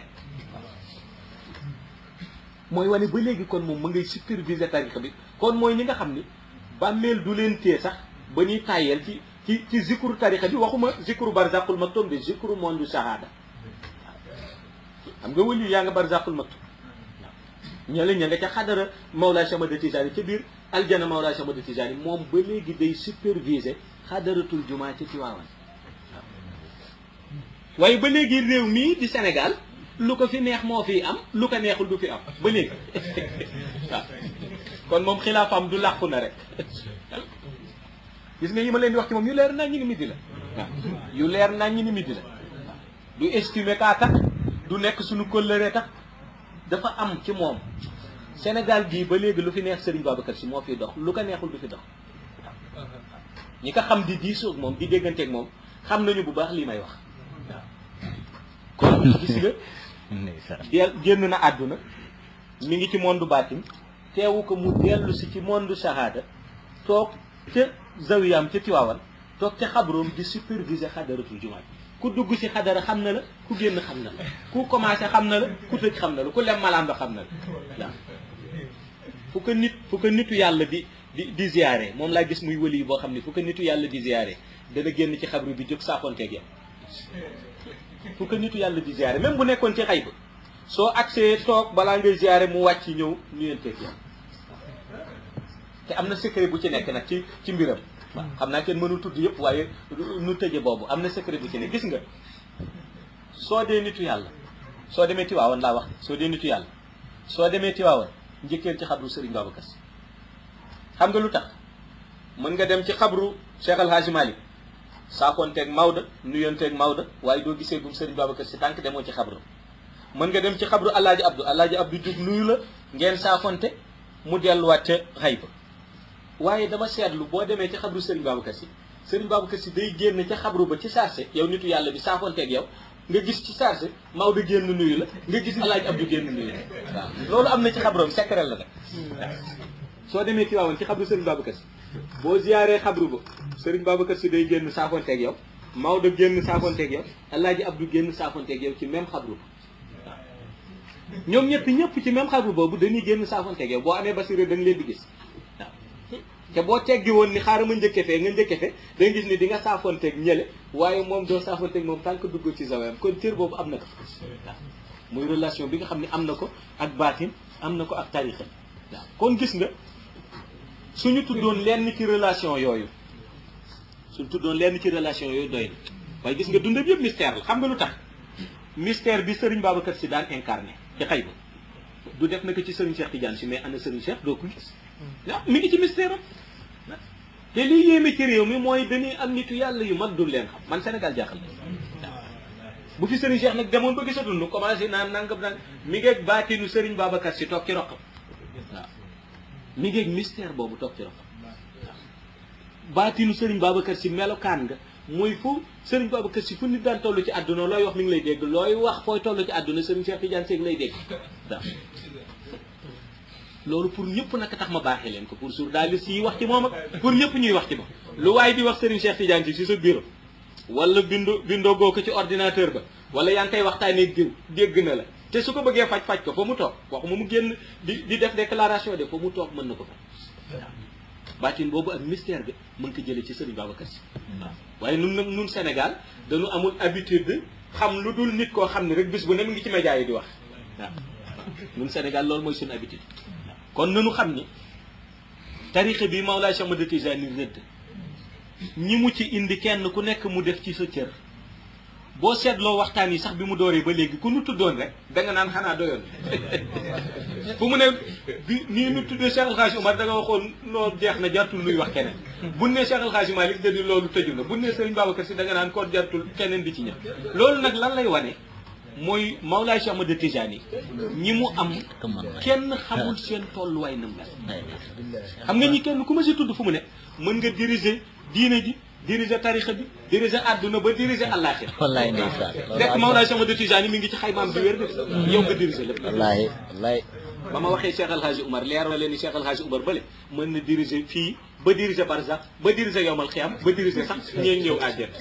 mooy wane ba léegi kon moom ma ngay superviser tarixa bi kon mooy ñi nga xam ni bàmmeel du leen tee sax ba ñuy tàyyeel ci zikru tarixa bi waxuma zikru barzaqul maktum de zikru monde shahada xam nga wëli yaa nga barzaqul maktum ñale ña nga ca xadara Mawlaay Cheikh Ahmad Tijaani ca biir aljana Mawlaay Cheikh Ahmad Tijaani moom ba léegi day superviser xadaratul jumaa ci Tiwaawan waaye ba léegi réew mii di Sénégal lu ko fi neex moo fi am lu ko neexul du fi am ba léegi waaw kon moom xilaafam du làqu na rek gis nga yi ma leen di wax ci moom yu leer nañ ñi ni midi la waaw yu leer nañ ñi ni midi la du estimer kaa tax du nekk suñu kóllëre tax dafa am ci moom Sénégal gii ba léegi lu fi neex Serigne Babacar Sy moo fi dox lu ko neexul du fi dox waaw ñi ko xam di diisoo ak moom di dégganteeg moom xam nañu bu baax lii may wax waaw kon gis nga génn na àdduna mi ngi ci monde baatin teewu ko mu dellu si ci monde shahada toog ca zawiyam ca Tiwaawan toog ca xabroom di superviser xadaratul jumaa ku dugg si xadara xam na la ku génn xam na la ku commencé xam na la ku tëj xam na la ku lem malaan ba xam na la waaw fu ko nitu yàlla di ziyaare moom laa gis muy wëli yi boo xam ne fu ko nitu yàlla di ziyaare dana génn ci xabru bi jóg saafonteeg yow fu ko nitu yàlla di ziyaare même bu nekkoon ci xay ba soo agsee toog balaa ngay ziyaare mu wàcc ñëw nuyenteeg yow te am na secret bu ci nekk nag ci mbiram waaw xam naa kenn mënul tudd yëpp waaye nu tëje boobu am na secret bu ci ne gis nga soo dee nitu yàlla soo demee Tiwaawan laa wax soo dee nitu yàlla soo demee Tiwaawan njëkkeel ci xabru Serigne Babacar Sy xam nga lu tax mën nga dem ci xabru Cheikh Al Hadji Malick saafonteeg Maodo nuyanteeg Maodo waaye doo gisee gum Serigne Babacar Sy tànk demoo ci xabru mën nga dem ci xabru Alaaji Abdou jug nuyu la ngeen saafonte mu delluwaat ca xay ba waaye dama seetlu boo demee ci xabru Serigne Babacar Sy day génn ca xabru ba ci sarse yow nitu yàlla bi saafonteeg yow nga gis ci sarse Maodo génn nuyu la nga gis Alaaji Abdou génn nuyu la waaw loolu am na ci xabroom secret la nag waaw soo demee Tiwaawan ci xabru Serigne Babacar Sy boo ziyaaree xabru ba Serigne Babacar Sy day génn saafonteeg yow Maodo génn saafonteeg yow Alaaji Abdou génn saafonteeg yow ci même xabru ba ñoom ñëpp ci même xabru boobu dañuy génn saafonteeg yow boo amee basira da nga leen di gis waaw te boo teggi woon ni xaaral ma njëkke fee nga njëkke fee da nga gis ni di nga saafonteeg ñële waaye moom doo saafonteeg moom tant que dugg ci zawayam kon cër boobu am na ko waaw muy relation bi nga xam ne am na ko ak baatin am na ko ak tarixa waaw kon gis nga suñu tuddoon lenn ci relation yooyu doy na waaye gis nga dundam yëpp mystère la xam nga lu tax mystère bi Serigne Babacar Sy daan incarné ci xëy ba du def na ko ci Serigne Cheikh Tidiane Sy mais ana Serigne Cheikh doo ko gis waaw mi ngi ci mystère am te liy yéeme ci réew mi mooy dañuy am nitu yàlla yu mag dul leen xam man Sénégal jaaxal na waaw bu fi Serigne Cheikh nag demoon ba gisatul nu commencé naan nangam naan mi ngeeg baatinu Serigne Babacar Sy toog ci roqam waaw mi ngeeg mystère boobu toog ci roqam waaw baatinu Serigne Babacar Sy melokaan nga mooy fu Serigne Babacar Sy fu nit daan toll ci àdduna looy wax mi ngi lay dégg looy wax fooy toll ci àdduna Serigne Cheikh Tidiane Sy ngi lay dégg waaw loolu pour ñëpp naka tax ma baaxee leen ko pour journaliste yi wax ci moom ak pour ñëpp ñuy wax ci moom lu waaye di wax Serigne Cheikh Tidiane Sy ci sa bureau wala bindoo goo ko ci ordinateur ba wala yaa ngi koy waxtaanee diw dégg na la te su ko bëggee faj ko fa mu toog waxuma mu génn di def déclaration de fa mu toog mën na ko faj waaw baatin boobu ak mystère bi mën ko jëlee ci Serigne Babacar Sy waaw waaye nun Sénégal dañu amul habitude xam lu dul nit koo xam ne rek bis bu ne mu ngi ci média yi di wax waaw nun Sénégal loolu mooy suñu habitude kon nanu xam ni tarixa bi Mawlaay Cheikh Ahmad Tijaani rëdd ñi mu ci indi kenn ku nekk mu def ci sa cër boo seetloo waxtaan yi sax bi mu dooree ba léegi ku nu tuddoon rek danga naan xanaa doyoon fu mu ne bi nii nu tuddee Cheikh El Hadj Omar da nga waxoon noo jeex na jartul nuy wax keneen buñ ne Cheikh El Hadj Malick da di loolu tëju na buñ ne Serigne Babacar Sy da nga naan koo jartul keneen di ci ñëw loolu nag lan lay wane mooy Mawlaay Cheikh Ahmad Tijaani ñi mu am kenn xamul seen tolluwaay na mel xam nga ñi kenn ku ma si tudd fu mu ne mën nga diriger diine ji diriger tarixa bi diriger àdduna ba diriger àllaaxira wallaay ndeysaan fekk Mawlaay Cheikh Ahmad Tijaani mi ngi ci xaymaam bi wér de yow nga diriger lépp wallaay wallaay ba ma waxee Cheikh El Hadj Oumar leer na leen ni Cheikh El Hadj Oumar bële mën na diriger fii ba diriger Barzak ba diriger Yowmal Xiyam ba diriger sax ñeen ñëw àjjana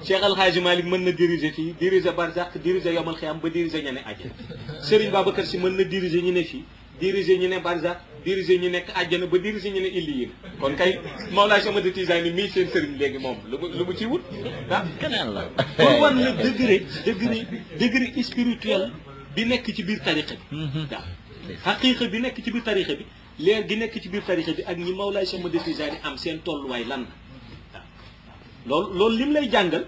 Cheikh El Hadj Malick mën na diriger fii diriger Barzak diriger Yowmal Xiyam ba diriger ña ne àjjana Serigne Babacar Sy mën na diriger ñu ne fii diriger ñu ne Barzak diriger ñu nekk àjjana ba diriger ñu ne illiyin kon kay Mawlaay Cheikh Ahmad Tijaani mii seen sëriñ léegi moom lu mu ci wut ah keneen la pour wan la degré spirituel bi nekk ci biir tarixa bi waaw xaqiiqa bi nekk ci biir tarixa bi leer gi nekk ci biir tarixa bi ak ñi Mawlaay Cheikh Ahmad Tijaani am seen tolluwaay lan la waaw loolu lim lay jàngal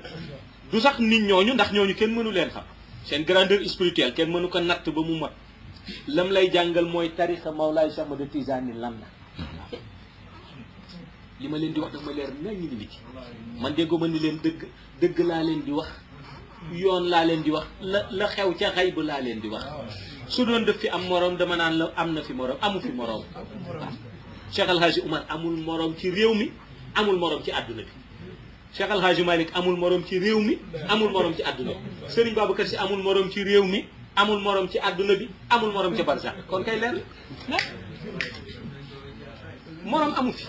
du sax nit ñooñu ndax ñooñu kenn mënu leen xam seen grandeur spirituelle kenn mënu ko natt ba mu mot lam lay jàngal mooy tarixa Mawlaay Cheikh Ahmad Tijaani lan la li ma leen di wax dama leer nañ ni ci man déggoo ma ni leen dëgg laa leen di wax yoon laa leen di wax la xew ca xay bu laa leen di wax su doon def fi am morom dama naan la am na fi morom amu fi morom waaw Cheikh El Hadj Oumar amul morom ci réew mi amul morom ci àdduna bi Cheikh El Hadj Malick amul morom ci réew mi amul morom ci àdduna bi Serigne Babacar Sy amul morom ci réew mi amul morom ci àdduna bi amul morom ci barzak kon kay leer morom amu fi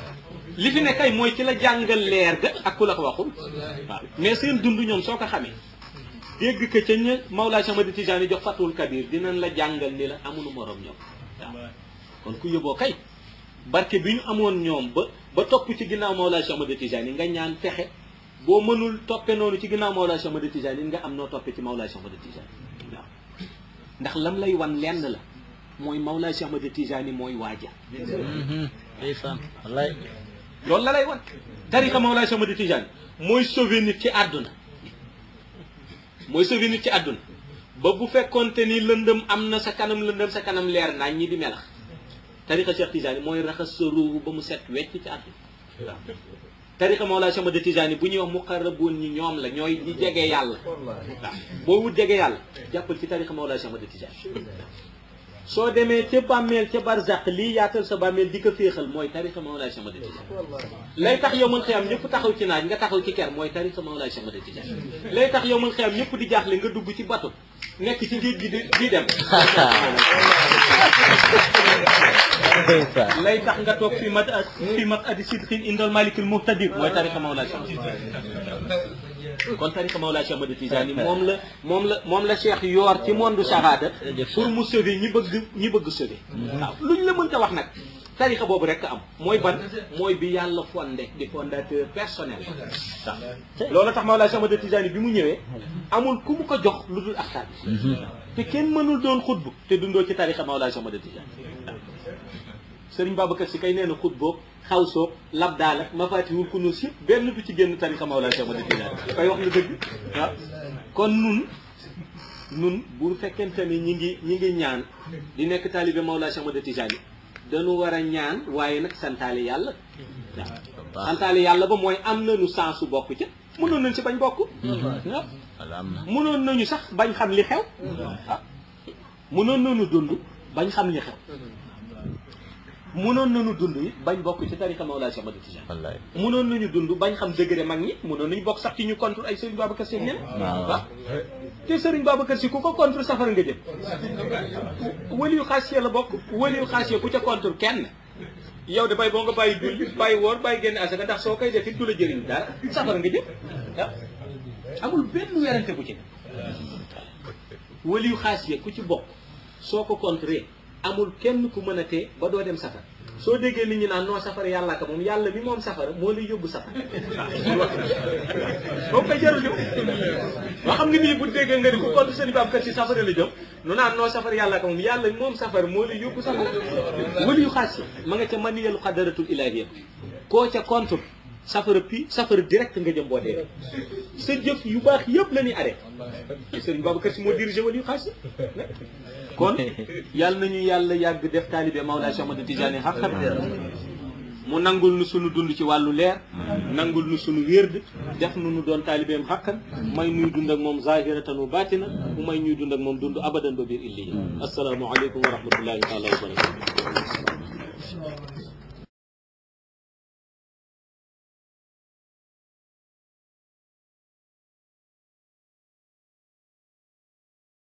li fi ne kay mooy ci la jàngal leer ga ak ku la ko waxul waaw mais seen dund ñoom soo ko xamee dégg que ca ña Mawlaay Cheikh Ahmad Tijaani jox Fatul Kabir dinañ la jàngal ni la amuñu morom ñoom waaw kon ku yóbboo kay barke bi ñu amoon ñoom ba topp ci ginnaaw Mawlaay Cheikh Ahmad Tijaani nga ñaan fexe boo mënul toppe noonu ci ginnaaw Mawlaay Cheikh Ahmad Tijaani nga am noo toppe ci Mawlaay Cheikh Ahmad Tijaani waaw ndax lam lay wan lenn la mooy Mawlaay Cheikh Ahmad Tijaani mooy waaja ndeysaan wallaay loolu la lay wan tarixa Mawlaay Cheikh Ahmad Tijaani mooy sauver nit ci àdduna mooy sauver nit ci àdduna ba bu fekkoonte ni lëndëm am na sa kanam lëndëm sa kanam leer naa ñi di melax tarixa Cheikh Tijaani mooy raxas sa ruuhu ba mu set wecc ci àdduna waaw tarixa Mawlaay Cheikh Ahmad Tijaani bu ñuy wax muqarrabuun ñi ñoom la ñooy ñi jege yàlla waaw boo wut jege yàlla jàppal ci tarixa Mawlaay Cheikh Ahmad Tijaani soo demee ca bàmmeel ca barzaq lii yaatal sa bàmmeel di ko féexal mooy tarixa Mawlaay Cheikh Ahmad Tijaani lay tax yow mën xiyam ñëpp taxaw ci naaj nga taxaw ci ker mooy tarixa Mawlaay Cheikh Ahmad Tijaani lay tax yow mën xiyam ñëpp di jaaxle nga dugg ci bato nekk ci géej gi di dem lay tax nga toog fi mat adi sidqin indal malikul muhtadir mooy tariqa Mawlaa kon tariqa Mawlaa Cheikh Ahmad Tijaani moom la Cheikh yoor ci monde shahada pour mu sauver ñi bëgg sauver waaw luñ la mënta wax nag tariqa boobu rek am mooy ban mooy bi yàlla fondé di fondateur personnel waaw loolu tax Mawlaa Cheikh Ahmad Tijaani bi mu ñëwee amul ku mu ko jox lu dul axtaar bi te kenn mënul doon xutbu te dundoo ci tariqa Mawlaa Cheikh Ahmad Tijaani Sëriñ Babacar Si kay nee na xutboog xaw soog lab daal ak mafaatihul kunuus yëpp benn du ci génn tariqa Mawlaa Cheikh Ahmad Tijaani koy wax na dëgg waaw kon nun bu fekkente ni ñi ngi ñaan di nekk taalibe Mawlaa Cheikh Ahmad Tijaani dañu war a ñaan waaye nag santaale yàlla waaw santaale yàlla ba mooy am nañu sensu bokk ca mënoon nañ si bañ bokk waaw mënoon nañu sax bañ xam li xew waaw mënoon nañu dund bañ xam li xew mënoon nañu dund yi bañ bokk ci tariqa Mawlaa Cheikh Ahmad Tijaani mënoon nañu dund bañ xam degré mag ñi mënoon nañu bokk sax ci ñu contre ay Serigne Babacar Sy ñeneen waaw te Serigne Babacar Sy ku ko contre safara nga jëm waliyu xaasiya la bokk waliyu xaasiya ku ca contre kenn yow de bay boo nga bàyyi julli bàyyi woor bàyyi génn asaka ndax soo koy def it du la jëriñ dara safara nga jëm waaw amul benn werante bu ci waliyu xaasiya ku ci bokk soo ko contre amul kenn ku mën a tee ba doo dem safara soo déggee nit ñi naan non safara yàlla ka moom yàlla mi moom safara moo lay yóbbu safara boo koy jarul ñëw ba xam nga nii bu déggee nga ni ku contre Serigne Babacar Sy safara la jëm nu naan non safara yàlla ka moom yàlla moom safara moo lay yóbbu safara wali yu xaas ma nga ca maniyalu xadaratul ilahiyya koo ca contre safara direct nga jëm boo dee sa jëf yu baax yëpp la ñuy arrêté Serigne Babacar Sy moo dirigé wali yu xaas kon yàlla nañu yàlla yàgg def taalibe Mawlaa Cheikh Ahmad Tijaani xaqan mu nangul nu sunu dund ci wàllu leer nangul nu sunu wérd def nu doon taalibeem xaqan may nuy dund ak moom zahiratan wa batina mu may ñuy dund ak moom dund abadan ba biir illi assalaamu aleykum wa rahmatullahi taala wa barakatu